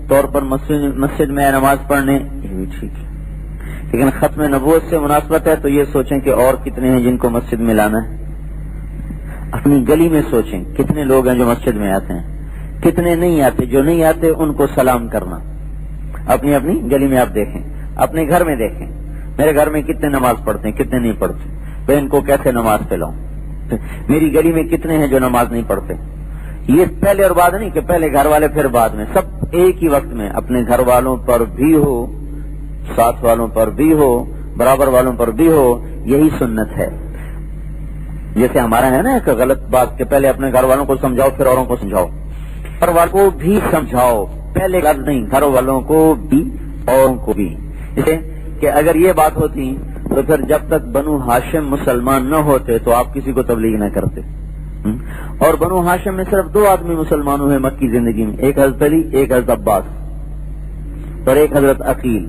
طور پر مسجد میں نماز پڑھنے، یہ بھی ٹھیک ہے، لیکن ختم نبوت سے مناسبت ہے تو یہ سوچیں کہ اور کتنے ہیں جن کو مسجد میں لانا ہے۔ اپنی گلی میں سوچیں کتنے لوگ ہیں جو مسجد میں آتے ہیں، کتنے نہیں آتے، جو نہیں آتے ان کو سلام کرنا۔ اپنی گلی میں آپ دیکھیں، اپنے گھر میں دیکھیں، میرے گھر میں کتنے نماز پڑھتے ہیں، کتنے نہیں پڑھتے، میں ان کو کیسے نماز پلاؤں۔ میری گلی میں کتنے ہیں جو نماز نہیں پڑھتے۔ یہ پہلے اور بعد نہیں کہ پہلے گھر والے پھر بعد میں، سب ایک ہی وقت میں، اپنے گھر والوں پر بھی ہو، ساتھ والوں پر بھی ہو، برابر والوں پر بھی ہو، یہی سنت ہے۔ جیسے ہمارا ہے نا ایک غلط بات کہ پہلے اپنے گھر والوں کو سمجھاؤ پھر اوروں کو سمجھاؤ، گھر والوں کو بھی سمجھاؤ، پہلے نہیں، گھر والوں کو بھی اوروں کو بھی۔ اسے کہ اگر یہ بات ہوتی تو تو پھر جب تک بنو ہاشم مسلمان نہ ہوتے تو آپ کسی کو تبلیغ نہ کرتے. اور بنو ہاشم میں صرف 2 آدمی مسلمان ہوئے مکی زندگی میں، ایک حضرت علی، ایک حضرت عباس اور ایک حضرت عقیل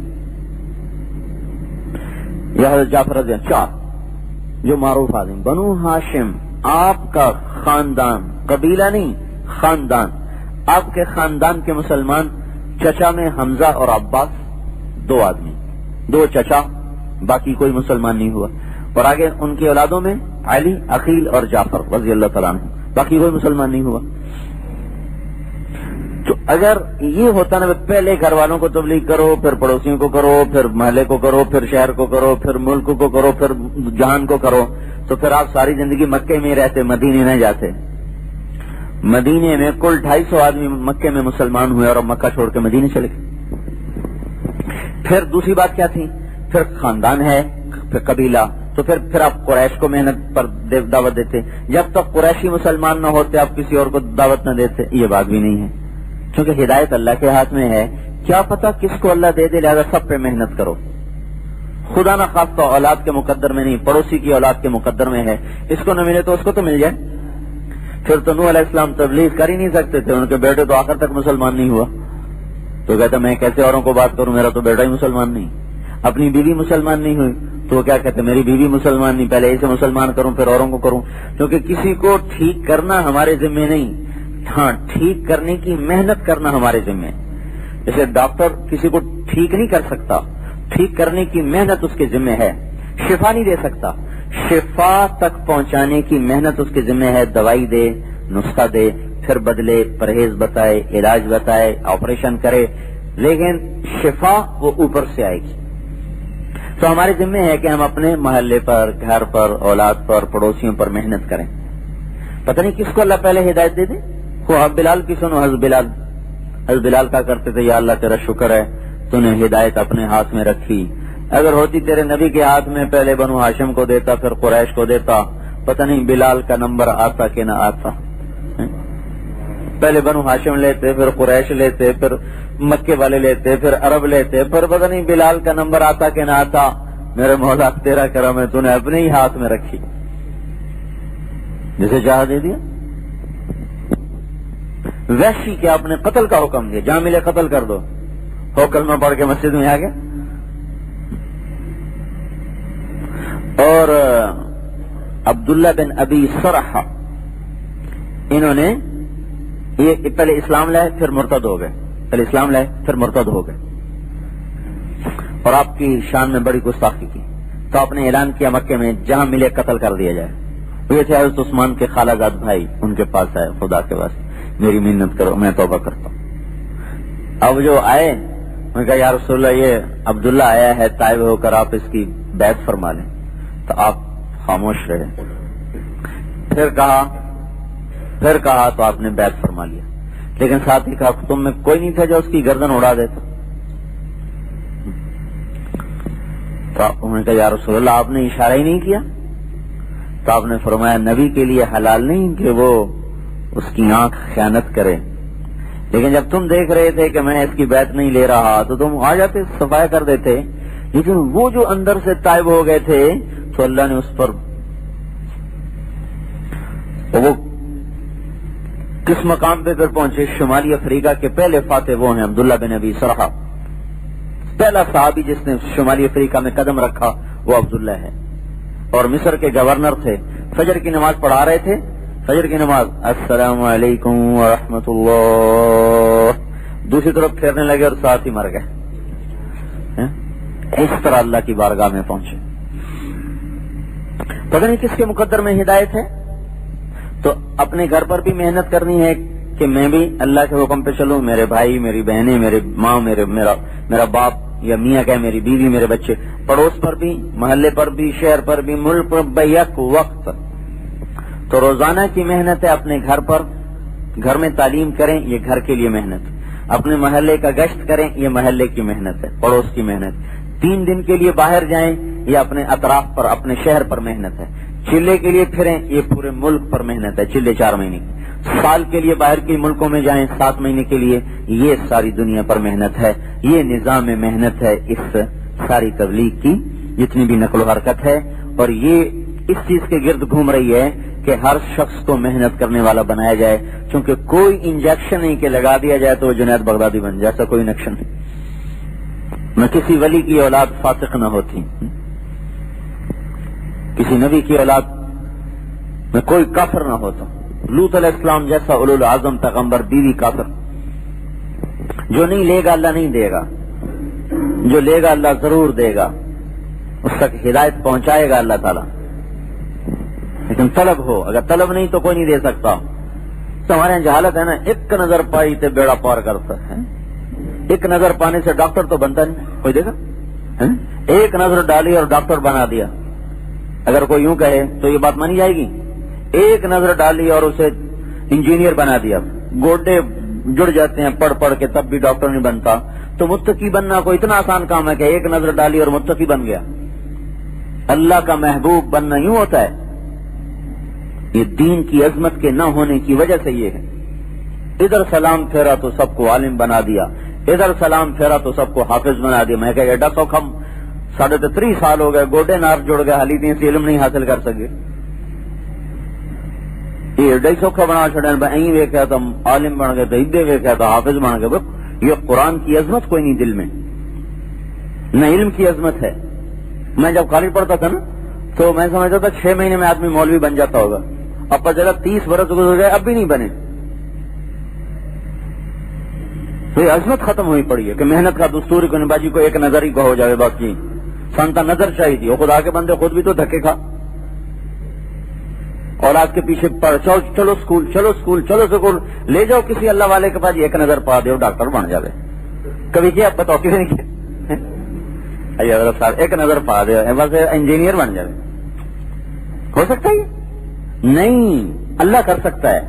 یا حضرت جعفر رضی اللہ، 4 جو معروف آدمی. بنو ہاشم آپ کا خاندان، قبیلہ نہیں خاندان، آپ کے خاندان کے مسلمان چچا میں حمزہ اور عباس 2 آدمی، 2 چچا، باقی کوئی مسلمان نہیں ہوا. اور آگے ان کی اولادوں میں علی، عقیل اور جعفر رضی اللہ تعالیٰ عنہ، باقی کوئی مسلمان نہیں ہوا. تو اگر یہ ہوتا نا پہلے گھر والوں کو تبلیغ کرو، پھر پڑوسیوں کو کرو، پھر محلے کو کرو، پھر شہر کو کرو، پھر ملک کو کرو، پھر جہان کو کرو، تو پھر آپ ساری زندگی مکے میں رہتے، مدینے نہ جاتے. مدینے میں کل 250 آدمی مکے میں مسلمان ہوئے اور اب مکہ چھوڑ کے مدینے چلے گئے. پھر دوسری بات کیا تھی؟ پھر خاندان ہے، پھر قبیلہ، تو پھر آپ قریش کو محنت پر دعوت دیتے. جب تک قریشی مسلمان نہ ہوتے آپ کسی اور کو دعوت نہ دیتے. یہ بات بھی نہیں ہے، کیونکہ ہدایت اللہ کے ہاتھ میں ہے. کیا پتا کس کو اللہ دے دے، لہذا سب پہ محنت کرو. خدا نہ خاص تو اولاد کے مقدر میں نہیں، پڑوسی کی اولاد کے مقدر میں ہے. اس کو نہ ملے تو اس کو تو مل جائے. پھر تو نوح علیہ السلام تبلیغ کر ہی نہیں سکتے تھے، ان کے بیٹے تو آخر تک مسلمان نہیں ہوا. تو کہتا میں کیسے اوروں کو بات کروں، میرا تو بیٹا ہی مسلمان نہیں. اپنی بیوی مسلمان نہیں ہوئی تو کیا کہتے میری بیوی مسلمان نہیں، پہلے اسے مسلمان کروں پھر اوروں کو کروں. کیونکہ کسی کو ٹھیک کرنا ہمارے ذمے نہیں، ہاں ٹھیک کرنے کی محنت کرنا ہمارے ذمے. جیسے ڈاکٹر کسی کو ٹھیک نہیں کر سکتا، ٹھیک کرنے کی محنت اس کے ذمے ہے. شفا نہیں دے سکتا، شفا تک پہنچانے کی محنت اس کے ذمے ہے. دوائی دے، نسخہ دے، پھر بدلے، پرہیز بتائے، علاج بتائے، آپریشن کرے، لیکن شفا وہ اوپر سے آئے گی. تو ہمارے ذمہ ہے کہ ہم اپنے محلے پر، گھر پر، اولاد پر، پڑوسیوں پر محنت کریں. پتہ نہیں کس کو اللہ پہلے ہدایت دے دے. وہ بلال کی سنو، حضرت بلال کا کرتے تھے، یا اللہ تیرا شکر ہے تو نے ہدایت اپنے ہاتھ میں رکھی. اگر ہوتی تیرے نبی کے ہاتھ میں، پہلے بنو ہاشم کو دیتا پھر قریش کو دیتا، پتہ نہیں بلال کا نمبر آتا کہ نہ آتا. پہلے بنو ہاشم لیتے، پھر قریش لیتے، پھر مکے والے لیتے، پھر عرب لیتے، پھر پتہ نہیں بلال کا نمبر آتا کہ نہ آتا. میرے مولا تیرا کرم ہے، تو نے اپنے ہی ہاتھ میں رکھی، جسے چاہ دے دیا. وحشی کے آپ نے قتل کا حکم دیا، جہاں ملے قتل کر دو. ہو کلمہ پڑھ کے مسجد میں آ گیا. اور عبداللہ بن ابی سرحہ، انہوں نے یہ پہلے اسلام لائے پھر مرتد ہو گئے، پہلے اسلام لائے پھر مرتد ہو گئے اور آپ کی شان میں بڑی گستاخی کی. تو آپ نے اعلان کیا مکے میں جہاں ملے قتل کر دیا جائے. یہ تھے حضرت عثمان کے خالہ زاد بھائی، ان کے پاس آئے، خدا کے واسطے میری محنت کرو، میں توبہ کرتا ہوں. اب جو آئے انہوں نے کہا یا رسول اللہ یہ عبداللہ آیا ہے تائب ہو کر، آپ اس کی بیعت فرما لیں. تو آپ خاموش رہے. پھر کہا تو آپ نے بیعت فرما لیا، لیکن ساتھ ہی کہا تم میں کوئی نہیں تھا جو اس کی گردن اڑا دیتا. تو انہوں نے کہا یا رسول اللہ آپ نے اشارہ ہی نہیں کیا. تو آپ نے فرمایا نبی کے لیے حلال نہیں کہ وہ اس کی آنکھ خیانت کرے، لیکن جب تم دیکھ رہے تھے کہ میں اس کی بیعت نہیں لے رہا تو تم آ جاتے، صفایا کر دیتے. لیکن وہ جو اندر سے تائب ہو گئے تھے تو اللہ نے اس پر وہ کس مقام پہ پھر پہنچے. شمالی افریقہ کے پہلے فاتح وہ ہیں عبداللہ بن ابی سرحہ. پہلا صحابی جس نے شمالی افریقہ میں قدم رکھا وہ عبداللہ ہے، اور مصر کے گورنر تھے. فجر کی نماز پڑھا رہے تھے، فجر کی نماز السلام علیکم ورحمۃ اللہ، دوسری طرف پھیرنے لگے اور ساتھ ہی مر گئے. اس طرح اللہ کی بارگاہ میں پہنچے. پتہ نہیں کس کے مقدر میں ہدایت ہے. تو اپنے گھر پر بھی محنت کرنی ہے کہ میں بھی اللہ کے حکم پہ چلوں. میرے بھائی، میری بہنیں، میری ماں، میرا باپ یا میاں کہ میری بیوی، میرے بچے. پڑوس پر بھی، محلے پر بھی، شہر پر بھی، ملک پر بیک وقت. تو روزانہ کی محنت ہے. اپنے گھر پر، گھر میں تعلیم کریں، یہ گھر کے لیے محنت. اپنے محلے کا گشت کریں، یہ محلے کی محنت ہے، پڑوس کی محنت. 3 دن کے لیے باہر جائیں، یہ اپنے اطراف پر، اپنے شہر پر محنت ہے. چلے کے لیے پھریں، یہ پورے ملک پر محنت ہے، چلے 4 مہینے کی. سال کے لیے باہر کے ملکوں میں جائیں 7 مہینے کے لیے، یہ ساری دنیا پر محنت ہے. یہ نظام محنت ہے اس ساری تبلیغ کی جتنی بھی نقل و حرکت ہے، اور یہ اس چیز کے گرد گھوم رہی ہے کہ ہر شخص کو محنت کرنے والا بنایا جائے، چونکہ کوئی انجیکشن نہیں کہ لگا دیا جائے تو وہ جنید بغدادی بن جائے، ایسا کوئی انجیکشن نہیں۔ نہ کسی ولی کی اولاد فاسق نہ ہوتی، کسی نبی کی اولاد میں کوئی کافر نہ ہوتا۔ لوط علیہ السلام جیسا اولو العظم پیغمبر، بیوی کافر۔ جو نہیں لے گا اللہ نہیں دے گا، جو لے گا اللہ ضرور دے گا، اس تک ہدایت پہنچائے گا اللہ تعالیٰ، لیکن طلب ہو، اگر طلب نہیں تو کوئی نہیں دے سکتا۔ تو ہمارے یہاں جہالت ہے نا، ایک نظر پائی تے بیڑا پار کرتا ہے، ایک نظر پانے سے ڈاکٹر تو بنتا نہیں، کوئی دیکھا؟ ایک نظر ڈالی اور ڈاکٹر بنا دیا، اگر کوئی یوں کہے تو یہ بات مانی جائے گی؟ ایک نظر ڈالی اور اسے انجینئر بنا دیا، گوڈے جڑ جاتے ہیں پڑھ پڑھ کے تب بھی ڈاکٹر نہیں بنتا۔ تو متقی بننا کوئی اتنا آسان کام ہے کہ ایک نظر ڈالی اور متقی بن گیا؟ اللہ کا محبوب بننا یوں ہوتا ہے؟ یہ دین کی عظمت کے نہ ہونے کی وجہ سے یہ ہے۔ ادھر سلام پھیرا تو سب کو عالم بنا دیا، ادھر سلام پھیرا تو سب کو حافظ بنا دیا۔ میں کہ ایڈا سوکھا 33.5 سال ہو گئے، گوڈے نار جڑ گئے، حالی تین سے علم نہیں حاصل کر سکے۔ یہ ایڈا ہی سوکھا بنا چھڑے، این ویکھیا تو عالم بن گئے، تو ادھے ویکھیا تو حافظ بن گئے۔ یہ قرآن کی عظمت کوئی نہیں دل میں، نہ علم کی عظمت ہے۔ میں جب کالج پڑھتا تھا نا تو میں سمجھتا تھا 6 مہینے میں آدمی مولوی بن جاتا ہوگا، اب پتہ چلا 30 برس گزر گئے اب بھی نہیں بنے۔ تو یہ عظمت ختم ہوئی پڑی ہے کہ محنت کا دستور کو نباجی کو ایک نظر ہی کو ہو جائے بس جی، سنتا نظر چاہیے تھی۔ وہ خدا کے بندے خود بھی تو دھکے کھا، اولاد کے پیچھے پڑ، چلو اسکول چلو اسکول چلو اسکول، لے جاؤ کسی اللہ والے کے پاس، ایک نظر پا دے ڈاکٹر بن جائے۔ کبھی کیا بتاؤ، کسی نے کیا؟ ایک نظر پا دے بس انجینئر بن جائے، ہو سکتا ہے؟ نہیں، اللہ کر سکتا ہے،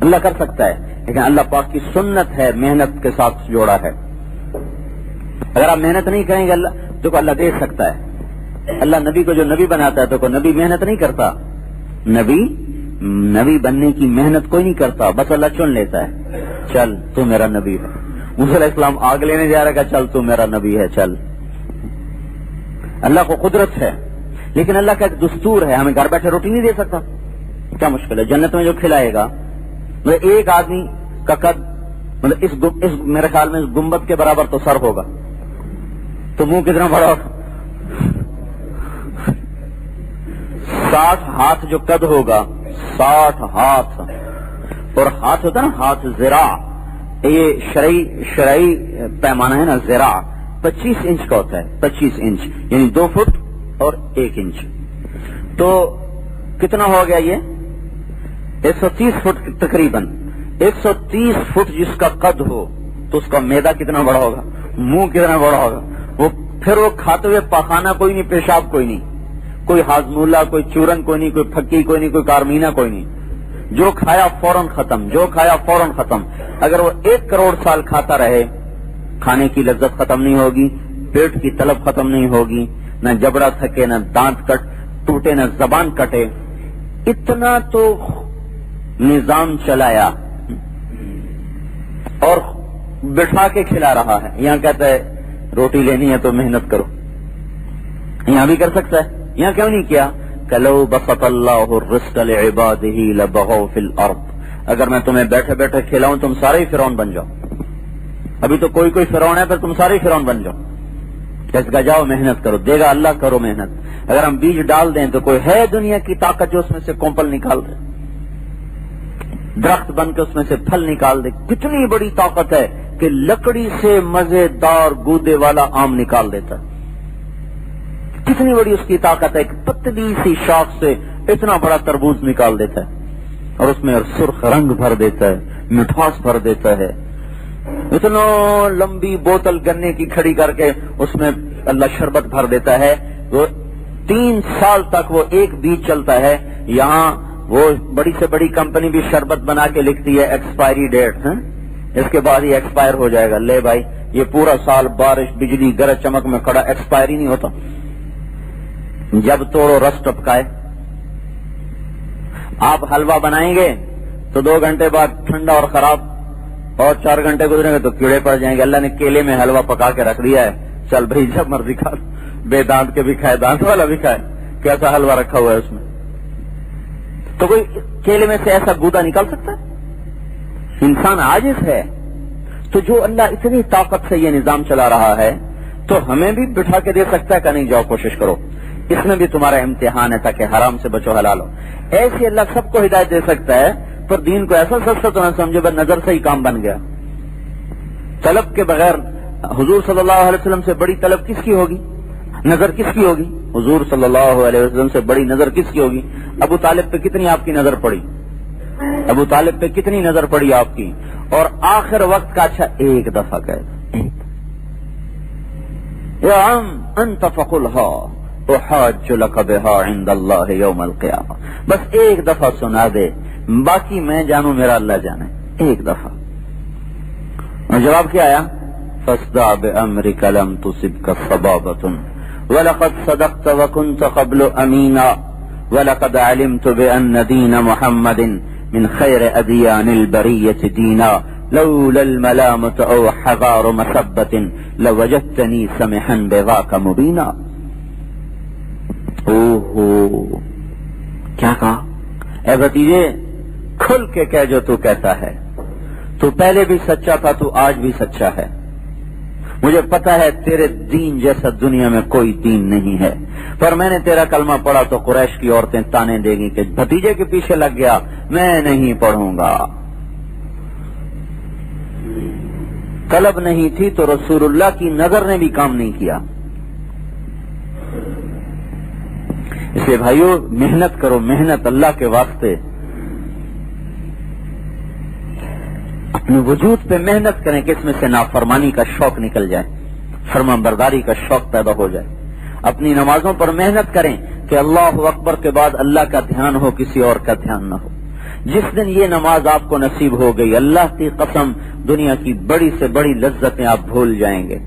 اللہ کر سکتا ہے، لیکن اللہ پاک کی سنت ہے محنت کے ساتھ جوڑا ہے۔ اگر آپ محنت نہیں کریں گے اللہ تو کو اللہ دے سکتا ہے۔ اللہ نبی کو جو نبی بناتا ہے تو کوئی نبی محنت نہیں کرتا، نبی بننے کی محنت کوئی نہیں کرتا، بس اللہ چن لیتا ہے، چل تو میرا نبی ہے۔ موسیٰ علیہ السلام آگ لینے جا رہا ہے، چل تو میرا نبی ہے، چل۔ اللہ کو قدرت ہے، لیکن اللہ کا ایک دستور ہے، ہمیں گھر بیٹھے روٹی نہیں دے سکتا، کیا مشکل ہے؟ جنت میں جو کھلائے گا، مطلب ایک آدمی کا قد، مطلب اس میرے خیال میں اس گنبد کے برابر تو سر ہوگا، تو منہ کتنا بڑا ہوگا؟ 60 ہاتھ جو قد ہوگا، 60 ہاتھ، اور ہاتھ ہوتا ہے نا ہاتھ، ذراع، یہ شرعی پیمانہ ہے نا، ذراع 25 انچ کا ہوتا ہے، 25 انچ یعنی 2 فٹ اور 1 انچ، تو کتنا ہو گیا یہ؟ 130 فٹ تقریباً۔ 130 فٹ جس کا قد ہو تو اس کا معدہ کتنا بڑا ہوگا، منہ کتنا بڑا ہوگا، وہ پھر وہ کھاتے ہوئے پاخانہ کوئی نہیں، پیشاب کوئی نہیں، کوئی ہاضمولہ، کوئی چورن کوئی نہیں، کوئی پھکی کوئی نہیں، کوئی کارمینہ کوئی نہیں، جو کھایا فوراً ختم، جو کھایا فوراً ختم۔ اگر وہ 1 کروڑ سال کھاتا رہے، کھانے کی لذت ختم نہیں ہوگی، پیٹ کی طلب ختم نہیں ہوگی، نہ جبڑا تھکے، نہ دانت ٹوٹے، نہ زبان کٹے، اتنا تو نظام چلایا اور بٹھا کے کھلا رہا ہے۔ یہاں کہتا ہے روٹی لینی ہے تو محنت کرو، یہاں بھی کر سکتا ہے، یہاں کیوں نہیں کیا؟ کلو بسط اللہ الرزق لعباده لبغوا فی الارض، اگر میں تمہیں بیٹھے بیٹھے کھلاؤں تم سارے ہی فرعون بن جاؤ۔ ابھی تو کوئی فرعون ہے، پھر تم سارے ہی فرعون بن جاؤ۔ کس کا جاؤ محنت کرو، دے گا اللہ، کرو محنت۔ اگر ہم بیج ڈال دیں تو کوئی ہے دنیا کی طاقت جو اس میں سے کومپل نکال دے، درخت بن کے اس میں سے پھل نکال دے؟ کتنی بڑی طاقت ہے کہ لکڑی سے مزیدار گودے والا آم نکال دیتا ہے، کتنی بڑی اس کی طاقت ہے، ایک پتلی سی شاخ سے اتنا بڑا تربوز نکال دیتا ہے، اور اس میں سرخ رنگ بھر دیتا ہے، مٹھاس بھر دیتا ہے۔ اتنا لمبی بوتل گنے کی کھڑی کر کے اس میں اللہ شربت بھر دیتا ہے، وہ 3 سال تک وہ ایک بیج چلتا ہے۔ یہاں وہ بڑی سے بڑی کمپنی بھی شربت بنا کے لکھتی ہے ایکسپائری ڈیٹ، اس کے بعد یہ ایکسپائر ہو جائے گا، لے بھائی یہ پورا سال بارش بجلی گرج چمک میں کھڑا، ایکسپائر ہی نہیں ہوتا، جب توڑو رس ٹپکائے۔ آپ حلوہ بنائیں گے تو 2 گھنٹے بعد ٹھنڈا اور خراب، اور 4 گھنٹے گزریں گے تو کیڑے پڑ جائیں گے۔ اللہ نے کیلے میں حلوہ پکا کے رکھ دیا ہے، چل بھائی جب مرضی کھا، بے دانت کے بھی کھائے, دانت والا بھی کھائے, کیسا حلوہ رکھا ہوا ہے اس میں. تو کوئی کیلے میں سے ایسا گودا نکال سکتا ہے؟ انسان عاجز ہے. تو جو اللہ اتنی طاقت سے یہ نظام چلا رہا ہے تو ہمیں بھی بٹھا کے دے سکتا ہے کہ نہیں جاؤ کوشش کرو, اس میں بھی تمہارا امتحان ہے تاکہ حرام سے بچو حلال ہو. ایسی اللہ سب کو ہدایت دے سکتا ہے, پر دین کو ایسا سستا تو نہ سمجھو بس نظر سے ہی کام بن گیا. طلب کے بغیر حضور صلی اللہ علیہ وسلم سے بڑی طلب کس کی ہوگی؟ نظر کس کی ہوگی؟ حضور صلی اللہ علیہ وسلم سے بڑی نظر کس کی ہوگی؟ ابو طالب پہ کتنی آپ کی نظر پڑی؟ ابو طالب پہ کتنی نظر پڑی آپ کی؟ اور آخر وقت کا اچھا ایک دفعہ کہے یا عم انت فقلھا احاج لک بہا عند اللہ یوم القیامہ, بس ایک دفعہ سنا دے, باقی میں جانوں میرا اللہ جانے, ایک دفعہ. اور جواب کیا آیا؟ فاصدع بأمرک لم تصبک صبابۃ ولقد صدقت وكنت قبل امينا ولقد علمت بأن دين محمد من خير اديان البرية دينا لولا الملامة او حذار مسبة لوجدتني سمحا بذاك مبينا. اوہو کیا کہا؟ اے بھتیجے کھل کے کہہ جو تو کہتا ہے, تو پہلے بھی سچا تھا, تو آج بھی سچا ہے. مجھے پتا ہے تیرے دین جیسا دنیا میں کوئی دین نہیں ہے, پر میں نے تیرا کلمہ پڑھا تو قریش کی عورتیں تانے دے گی کہ بھتیجے کے پیچھے لگ گیا, میں نہیں پڑھوں گا. طلب نہیں تھی تو رسول اللہ کی نظر نے بھی کام نہیں کیا. اس لیے بھائیو محنت کرو, محنت اللہ کے واسطے. اپنے وجود پہ محنت کریں کہ اس میں سے نافرمانی کا شوق نکل جائے, فرمان برداری کا شوق پیدا ہو جائے. اپنی نمازوں پر محنت کریں کہ اللہ اکبر کے بعد اللہ کا دھیان ہو, کسی اور کا دھیان نہ ہو. جس دن یہ نماز آپ کو نصیب ہو گئی, اللہ کی قسم دنیا کی بڑی سے بڑی لذتیں آپ بھول جائیں گے.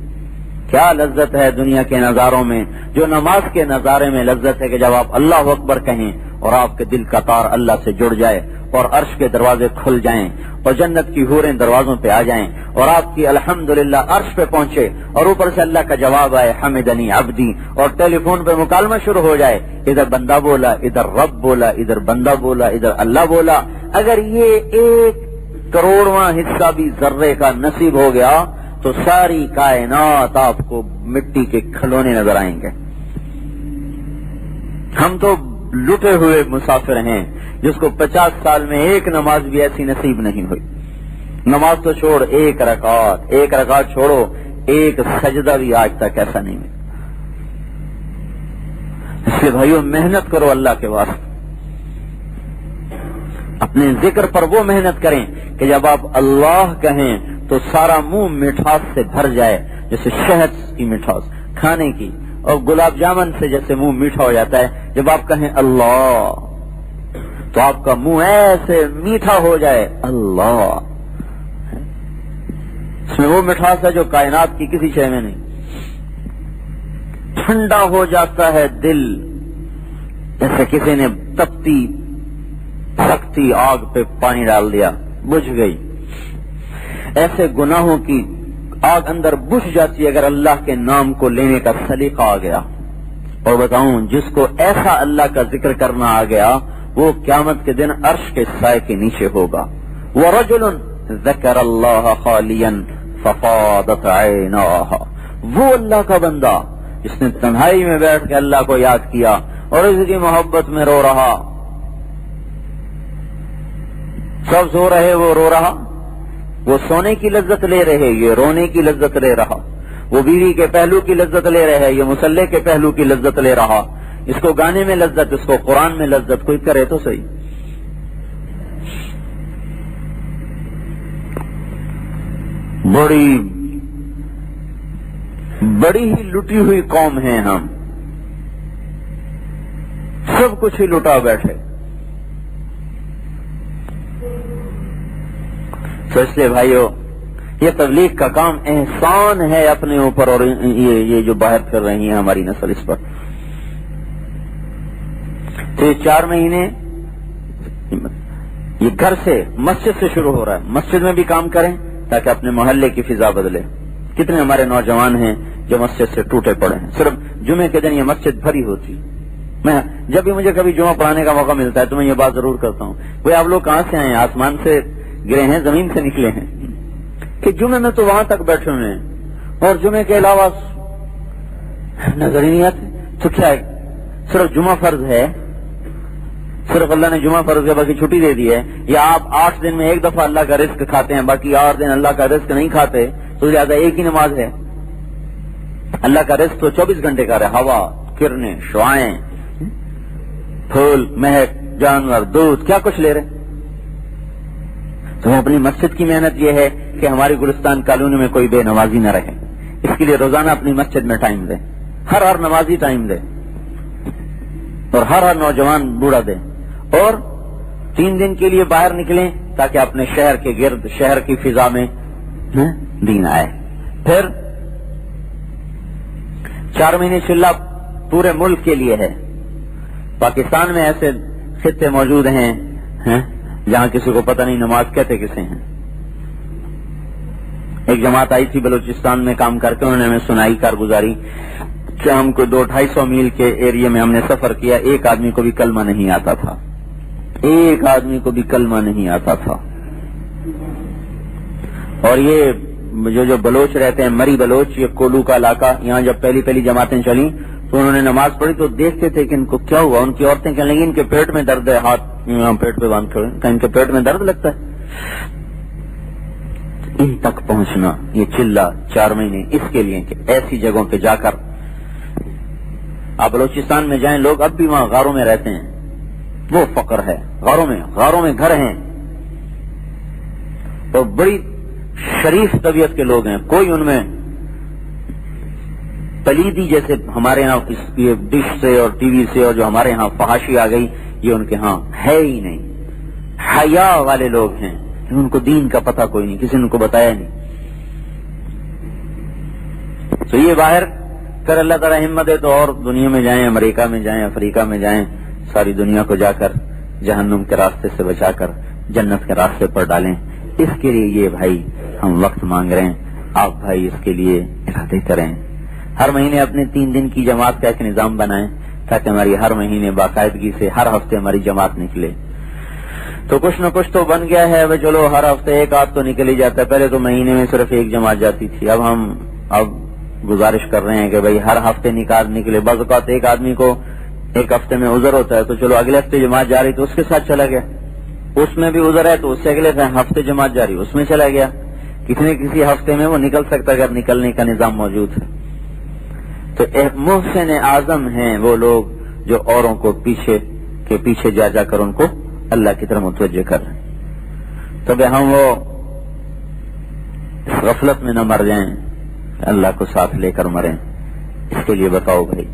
کیا لذت ہے دنیا کے نظاروں میں, جو نماز کے نظارے میں لذت ہے کہ جب آپ اللہ اکبر کہیں اور آپ کے دل کا تار اللہ سے جڑ جائے اور عرش کے دروازے کھل جائیں اور جنت کی حوریں دروازوں پہ آ جائیں اور آپ کی الحمدللہ عرش پہ پہنچے اور اوپر سے اللہ کا جواب آئے حمدنی عبدی, اور ٹیلی فون پہ مکالمہ شروع ہو جائے, ادھر بندہ بولا, ادھر رب بولا, ادھر بندہ بولا, ادھر اللہ بولا. اگر یہ 1 کروڑواں حصہ بھی ذرے کا نصیب ہو گیا تو ساری کائنات آپ کو مٹی کے کھلونے نظر آئیں گے. ہم تو لٹے ہوئے مسافر ہیں جس کو 50 سال میں ایک نماز بھی ایسی نصیب نہیں ہوئی. نماز تو چھوڑ, ایک رکعت چھوڑو, ایک سجدہ بھی آج تک ایسا نہیں ملا. اس لیے بھائیو محنت کرو اللہ کے واسطے. اپنے ذکر پر وہ محنت کریں کہ جب آپ اللہ کہیں تو سارا منہ مٹھاس سے بھر جائے, جیسے شہد کی مٹھاس کھانے کی, اور گلاب جامن سے جیسے منہ میٹھا ہو جاتا ہے جب آپ کہیں اللہ, تو آپ کا منہ ایسے میٹھا ہو جائے اللہ. اس میں وہ مٹھاس ہے جو کائنات کی کسی شے میں نہیں. ٹھنڈا ہو جاتا ہے دل, جیسے کسی نے تپتی سختی آگ پہ پانی ڈال دیا, بجھ گئی. ایسے گناہوں کی آگ اندر بجھ جاتی ہے اگر اللہ کے نام کو لینے کا سلیقہ آ گیا. اور بتاؤں, جس کو ایسا اللہ کا ذکر کرنا آ گیا وہ قیامت کے دن عرش کے سائے کے نیچے ہوگا. وَرَجُلٌ ذَكَرَ اللَّهَ خَالِيًا فَفَاضَتْ عَيْنَاهُ, وہ اللہ کا بندہ جس نے تنہائی میں بیٹھ کے اللہ کو یاد کیا اور اس کی محبت میں رو رہا. سب سو رہے, وہ رو رہا. وہ سونے کی لذت لے رہے, یہ رونے کی لذت لے رہا. وہ بیوی کے پہلو کی لذت لے رہے, یہ مصلے کے پہلو کی لذت لے رہا. اس کو گانے میں لذت, اس کو قرآن میں لذت. کوئی کرے تو صحیح. بڑی ہی لٹی ہوئی قوم ہیں ہم, سب کچھ ہی لٹا بیٹھے. تو اس لیے بھائیو یہ تبلیغ کا کام احسان ہے اپنے اوپر, اور یہ جو باہر کر رہی ہیں ہماری نسل اس پر. تو یہ 4 مہینے یہ گھر سے مسجد سے شروع ہو رہا ہے. مسجد میں بھی کام کریں تاکہ اپنے محلے کی فضا بدلے. کتنے ہمارے نوجوان ہیں جو مسجد سے ٹوٹے پڑے ہیں, صرف جمعے کے دن یہ مسجد بھری ہوتی. میں جب بھی مجھے کبھی جمعہ پڑھانے کا موقع ملتا ہے تو میں یہ بات ضرور کرتا ہوں، وہ آپ لوگ کہاں سے آئے ہیں؟ آسمان سے گرے ہیں، زمین سے نکلے ہیں؟ کہ جمعے میں تو وہاں تک بیٹھے ہوئے ہیں اور جمعے کے علاوہ نظر ہی نہیں آتے. تو کیا ہے، صرف جمعہ فرض ہے؟ صرف اللہ نے جمعہ فرض ہے باقی چھٹی دے دی ہے؟ یا آپ 8 دن میں ایک دفعہ اللہ کا رزق کھاتے ہیں باقی 8 دن اللہ کا رزق نہیں کھاتے؟ تو لہٰذا ایک ہی نماز ہے. اللہ کا رزق تو 24 گھنٹے کا ہے، ہوا، کرنیں، شعائیں، پھول، مہک، جانور، دودھ، کیا کچھ لے رہے. تو اپنی مسجد کی محنت یہ ہے کہ ہماری گلستان کالونی میں کوئی بے نمازی نہ رہے. اس کے لیے روزانہ اپنی مسجد میں ٹائم دے، ہر نمازی ٹائم دے اور ہر نوجوان بوڑھا دے، اور 3 دن کے لیے باہر نکلیں تاکہ اپنے شہر کے گرد، شہر کی فضا میں دین آئے. پھر 4 مہینے چلا پورے ملک کے لیے ہے. پاکستان میں ایسے خطے موجود ہیں جہاں کسی کو پتہ نہیں نماز کہتے کسے ہیں. ایک جماعت آئی تھی بلوچستان میں کام کر کے، انہوں نے ہمیں سنائی کارگزاری کہ ہم کو 200-250 میل کے ایریا میں ہم نے سفر کیا، ایک آدمی کو بھی کلمہ نہیں آتا تھا، ایک آدمی کو بھی کلمہ نہیں آتا تھا. اور یہ جو بلوچ رہتے ہیں، مری بلوچ، یہ کولو کا علاقہ، یہاں جب پہلی جماعتیں چلیں تو انہوں نے نماز پڑھی تو دیکھتے تھے کہ ان کو کیا ہوا. ان کی عورتیں کہنے لگی ان کے پیٹ میں درد ہے، ہاتھ یہاں پیٹ پہ باندھ کر ان کے پیٹ میں درد لگتا ہے. ان تک پہنچنا یہ چلا 4 مہینے اس کے لیے کہ ایسی جگہوں پہ جا کر آپ بلوچستان میں جائیں، لوگ اب بھی وہاں غاروں میں رہتے ہیں، وہ فقر ہے، غاروں میں گھر ہیں اور بڑی شریف طبیعت کے لوگ ہیں. کوئی ان میں پلیدی جیسے ہمارے ہاں ڈش سے اور ٹی وی سے اور جو ہمارے ہاں فحاشی آ گئی، یہ ان کے ہاں ہے ہی نہیں. حیا والے لوگ ہیں، ان کو دین کا پتہ کوئی نہیں، کسی نے ان کو بتایا نہیں. تو یہ باہر کر اللہ تعالیٰ ہمت دے تو اور دنیا میں جائیں، امریکہ میں جائیں، افریقہ میں جائیں، ساری دنیا کو جا کر جہنم کے راستے سے بچا کر جنت کے راستے پر ڈالیں. اس کے لیے یہ بھائی ہم وقت مانگ رہے ہیں، آپ بھائی اس کے لیے ارادے کریں. ہر مہینے اپنے 3 دن کی جماعت کا ایک نظام بنائیں تاکہ ہماری ہر مہینے باقاعدگی سے ہر ہفتے ہماری جماعت نکلے. تو کچھ نہ کچھ تو بن گیا ہے. چلو ہر ہفتے ایک آدھ تو نکل ہی جاتا ہے. پہلے تو مہینے میں صرف ایک جماعت جاتی تھی، اب ہم گزارش کر رہے ہیں کہ بھائی ہر ہفتے نکلے. بعض اوقات ایک آدمی کو ایک ہفتے میں عذر ہوتا ہے تو چلو اگلے ہفتے جماعت جا رہی تو اس کے ساتھ چلا گیا، اس میں بھی عذر ہے تو اس سے اگلے ہفتے جماعت جاری اس میں چلا گیا. کسی ہفتے میں وہ نکل سکتا اگر نکلنے کا نظام موجود ہے. تو محسن اعظم ہیں وہ لوگ جو اوروں کو پیچھے جا کر ان کو اللہ کی طرف متوجہ کر رہے ہیں. تو ہم وہ غفلت میں نہ مر جائیں، اللہ کو ساتھ لے کر مریں. اس کے لیے بتاؤ بھائی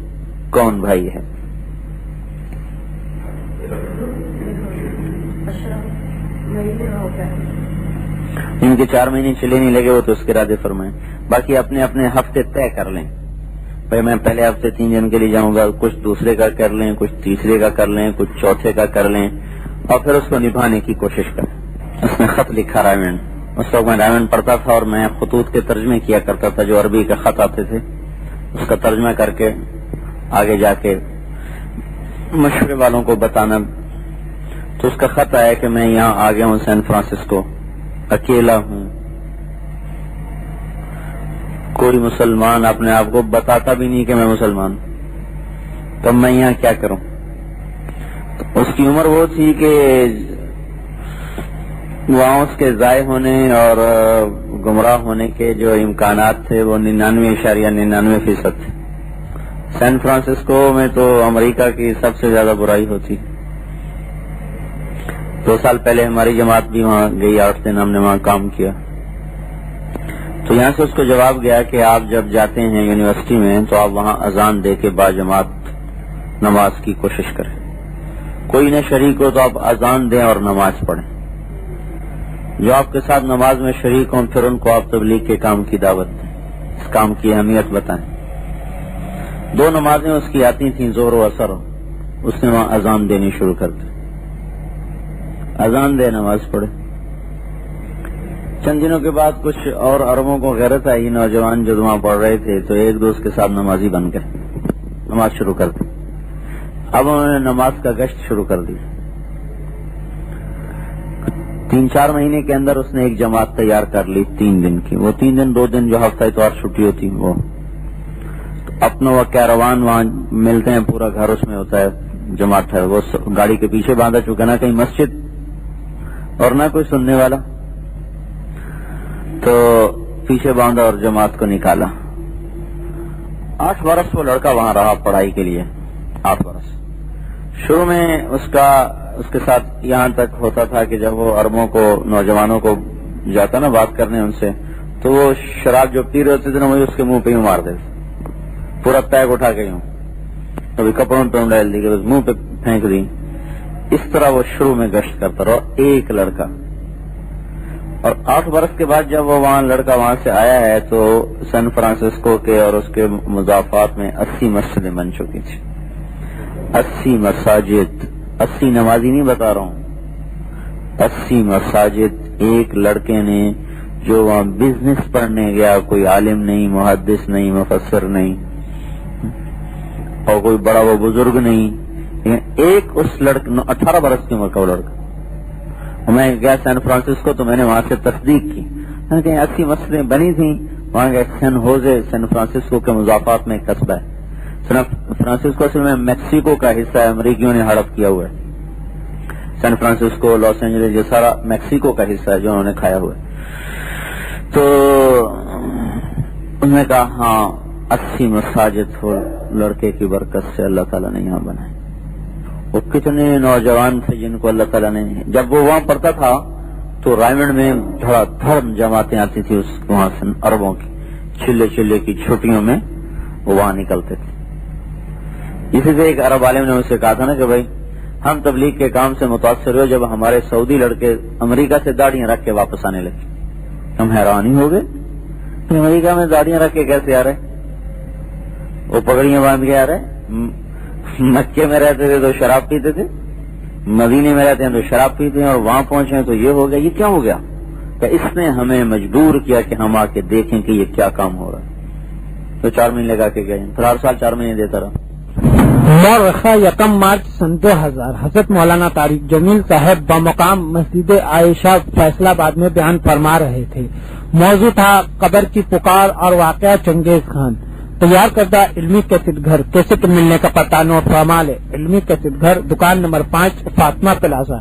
کون بھائی ہے؟ ان کے 4 مہینے چلے نہیں لگے وہ تو اس کے ارادے فرمائیں. باقی اپنے اپنے ہفتے طے کر لیں. بھائی میں پہلے ہفتے 3 دن کے لیے جاؤں گا، کچھ دوسرے کا کر لیں، کچھ تیسرے کا کر لیں، کچھ چوتھے کا کر لیں اور پھر اس کو نبھانے کی کوشش کریں. اس میں خط لکھا رائمنڈ، اس وقت میں رائمنڈ پڑھتا تھا اور میں خطوط کے ترجمے کیا کرتا تھا، جو عربی کے خط آتے تھے اس کا ترجمہ کر کے آگے جا کے مشورے والوں کو بتانا. تو اس کا خط آیا کہ میں یہاں آ گیا ہوں سین فرانسسکو، اکیلا ہوں، کوئی مسلمان اپنے آپ کو بتاتا بھی نہیں کہ میں مسلمان، تو میں یہاں کیا کروں. تو اس کی عمر وہ تھی کہ وہاں اس کے ضائع ہونے اور گمراہ ہونے کے جو امکانات تھے وہ 99.99% تھے. سین فرانسسکو میں تو امریکہ کی سب سے زیادہ برائی ہوتی. 2 سال پہلے ہماری جماعت بھی وہاں گئی، 8 دن ہم نے وہاں کام کیا. تو یہاں سے اس کو جواب گیا کہ آپ جب جاتے ہیں یونیورسٹی میں تو آپ وہاں اذان دے کے با جماعت نماز کی کوشش کریں. کوئی نہ شریک ہو تو آپ اذان دیں اور نماز پڑھیں. جو آپ کے ساتھ نماز میں شریک ہوں پھر ان کو آپ تبلیغ کے کام کی دعوت دیں، اس کام کی اہمیت بتائیں. 2 نمازیں اس کی آتی تھیں، ظہر و عصر. اس نے وہاں اذان دینی شروع کر دی. اذان دے نماز پڑھے. چند دنوں کے بعد کچھ اور عربوں کو غیرت آئی، نوجوان جو وہاں پڑھ رہے تھے تو ایک دوست کے ساتھ نمازی بن گئے. نماز شروع کر دی. اب انہوں نے نماز کا گشت شروع کر دی. 3-4 مہینے کے اندر اس نے ایک جماعت تیار کر لی 3 دن کی. وہ 3 دن 2 دن جو ہفتہ اتوار چھٹی ہوتی وہ اپنا وہ کیروان وہاں ملتے ہیں, پورا گھر اس میں ہوتا ہے, جماعت ہے وہ گاڑی کے پیچھے باندھا, چکا نہ کہیں مسجد اور نہ کوئی سننے والا, تو پیچھے باندھا اور جماعت کو نکالا. 8 برس وہ لڑکا وہاں رہا پڑھائی کے لیے. 8 برس شروع میں اس کے ساتھ یہاں تک ہوتا تھا کہ جب وہ عربوں کو, نوجوانوں کو جاتا نا بات کرنے ان سے, تو وہ شراب جو پی رہے ہوتے تھے نا وہی اس کے منہ پہ ہی مار دیتے, پورا پیک اٹھا کے یوں کبھی کپڑوں پہ ڈال دی, کبھی منہ پہ پھینک دی. اس طرح وہ شروع میں گشت کرتا رہا ایک لڑکا. اور 8 برس کے بعد جب وہ لڑکا وہاں سے آیا ہے تو سان فرانسسکو کے اور اس کے مضافات میں 80 مسجدیں بن چکی تھی. 80 مساجد, 80 نمازی نہیں بتا رہا ہوں, 80 مساجد ایک لڑکے نے جو وہاں بزنس پڑھنے گیا, کوئی عالم نہیں, محدث نہیں, مفسر نہیں اور کوئی بڑا وہ بزرگ نہیں, ایک اس لڑکے 18 برس کی عمر کا وہ لڑکا. میں گیا سان فرانسسکو تو میں نے وہاں سے تصدیق کی, میں نے کہا 80 مسجدیں بنی تھیں وہاں گئے. سین ہوزے سان فرانسسکو کے مضافات میں ایک قصبہ ہے. سان فرانسسکو اصل میں میکسیکو کا حصہ ہے, امریکیوں نے ہڑپ کیا ہوا ہے. سان فرانسسکو, لاس اینجلس, یہ سارا میکسیکو کا حصہ ہے جو انہوں نے کھایا ہوا ہے. تو انہوں نے کہا ہاں 80 مساجد ہو لڑکے کی برکت سے اللہ تعالیٰ نے یہاں بنائے. وہ کتنے نوجوان تھے جن کو اللہ تعالیٰ نے, جب وہ وہاں پڑھتا تھا تو رائمنڈ میں دھڑا دھڑ جماعتیں آتی تھی اس وہاں سے عربوں کی, چلے کی چھٹیوں میں وہ وہاں نکلتے تھے. اسی سے ایک عرب عالم نے مجھ سے کہا تھا نا کہ بھائی ہم تبلیغ کے کام سے متاثر ہوئے جب ہمارے سعودی لڑکے امریکہ سے داڑیاں رکھ کے واپس آنے لگے. ہم حیران ہی ہو گئے, امریکہ میں داڑیاں رکھ کے کیسے آ رہے, وہ پگڑیاں باندھ کے آ رہے. مکے میں رہتے تھے تو شراب پیتے تھے, مدینے میں رہتے ہیں تو شراب پیتے ہیں, اور وہاں پہنچے تو یہ ہو گیا. یہ کیا ہو گیا؟ کہ اس نے ہمیں مجبور کیا کہ ہم آ کے دیکھیں کہ یہ کیا کام ہو رہا ہے. تو 4 مہینے لگا کے گئے, پھر ہر سال 4 مہینے دیتا رہا. مورخہ 1 مارچ سن 2000 حضرت مولانا طارق جمیل صاحب بمقام مسجد عائشہ فیصلہ آباد میں بیان فرما رہے تھے. موضوع تھا قبر کی پکار اور واقعہ چنگیز خان. تیار کردہ علمی کیسٹ گھر, کیسٹ ملنے کا پتہ نوٹ فرما لے. علمی کیسٹ گھر, دکان نمبر 5, فاطمہ پلازا,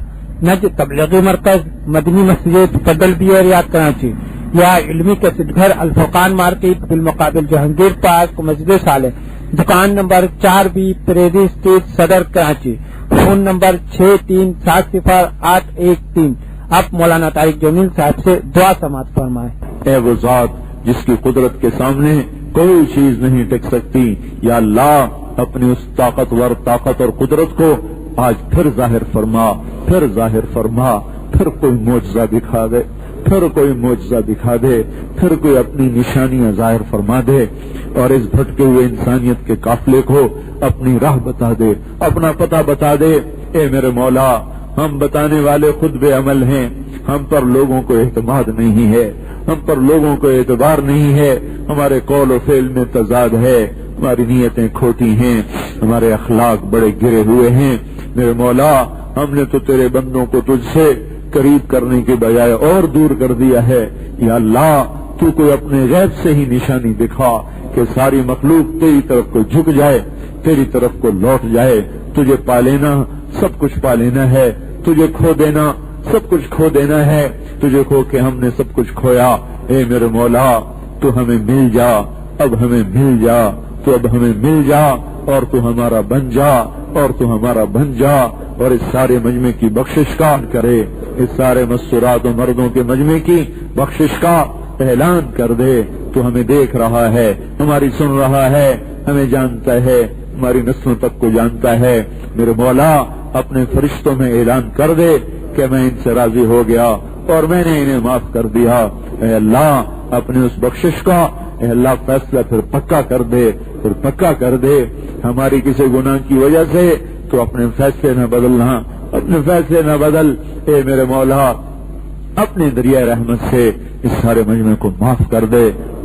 نج تبلیغی مرکز, مدنی مسجد, فضل بیریات, کراچی. یا علمی کیسٹ گھر, الفرقان مارکیٹ, بالمقابل جہانگیر پارک, مسجد صالح, دکان نمبر 4B, پریری اسٹریٹ, صدر, کراچی. Phone number 63700813. آپ مولانا طارق جمیل صاحب سے دعا سماعت فرمائیں. اے وہ ذات جس کی قدرت کے سامنے کوئی چیز نہیں ٹک سکتی, یا اللہ اپنی اس طاقتور طاقت اور قدرت کو آج پھر ظاہر فرما, پھر کوئی معجزہ دکھا دے, پھر کوئی اپنی نشانیاں ظاہر فرما دے, اور اس بھٹکے ہوئے انسانیت کے قافلے کو اپنی راہ بتا دے, اپنا پتہ بتا دے. اے میرے مولا, ہم بتانے والے خود بے عمل ہیں, ہم پر لوگوں کو اعتماد نہیں ہے, ہم پر لوگوں کو اعتبار نہیں ہے, ہمارے قول و فعل میں تضاد ہے, ہماری نیتیں کھوٹی ہیں, ہمارے اخلاق بڑے گرے ہوئے ہیں. میرے مولا, ہم نے تو تیرے بندوں کو تجھ سے قریب کرنے کے بجائے اور دور کر دیا ہے. یا اللہ, تو کوئی اپنے غیب سے ہی نشانی دکھا کہ ساری مخلوق تیری طرف کو جھک جائے, تیری طرف کو لوٹ جائے. تجھے پا لینا سب کچھ پا لینا ہے, تجھے کھو دینا سب کچھ کھو دینا ہے, تجھے کھو کے ہم نے سب کچھ کھویا. اے میرے مولا, تو ہمیں مل جا, اب ہمیں مل جا, تو اب ہمیں مل جا, اور تو ہمارا بن جا, اور اس سارے مجمع کی بخشش کا کرے, اس سارے مستورات و مردوں کے مجمع کی بخشش کا اعلان کر دے. تو ہمیں دیکھ رہا ہے, ہماری سن رہا ہے, ہمیں جانتا ہے, ہماری نسلوں تک کو جانتا ہے. میرے مولا, اپنے فرشتوں میں اعلان کر دے کہ میں ان سے راضی ہو گیا اور میں نے انہیں معاف کر دیا. اے اللہ, اپنے اس بخشش کا اے اللہ فیصلہ پھر پکا کر دے. ہماری کسی گناہ کی وجہ سے تو اپنے فیصلے نہ بدل. اے میرے مولا, اپنے دریائے رحمت سے اس سارے مجمع کو معاف کر دے,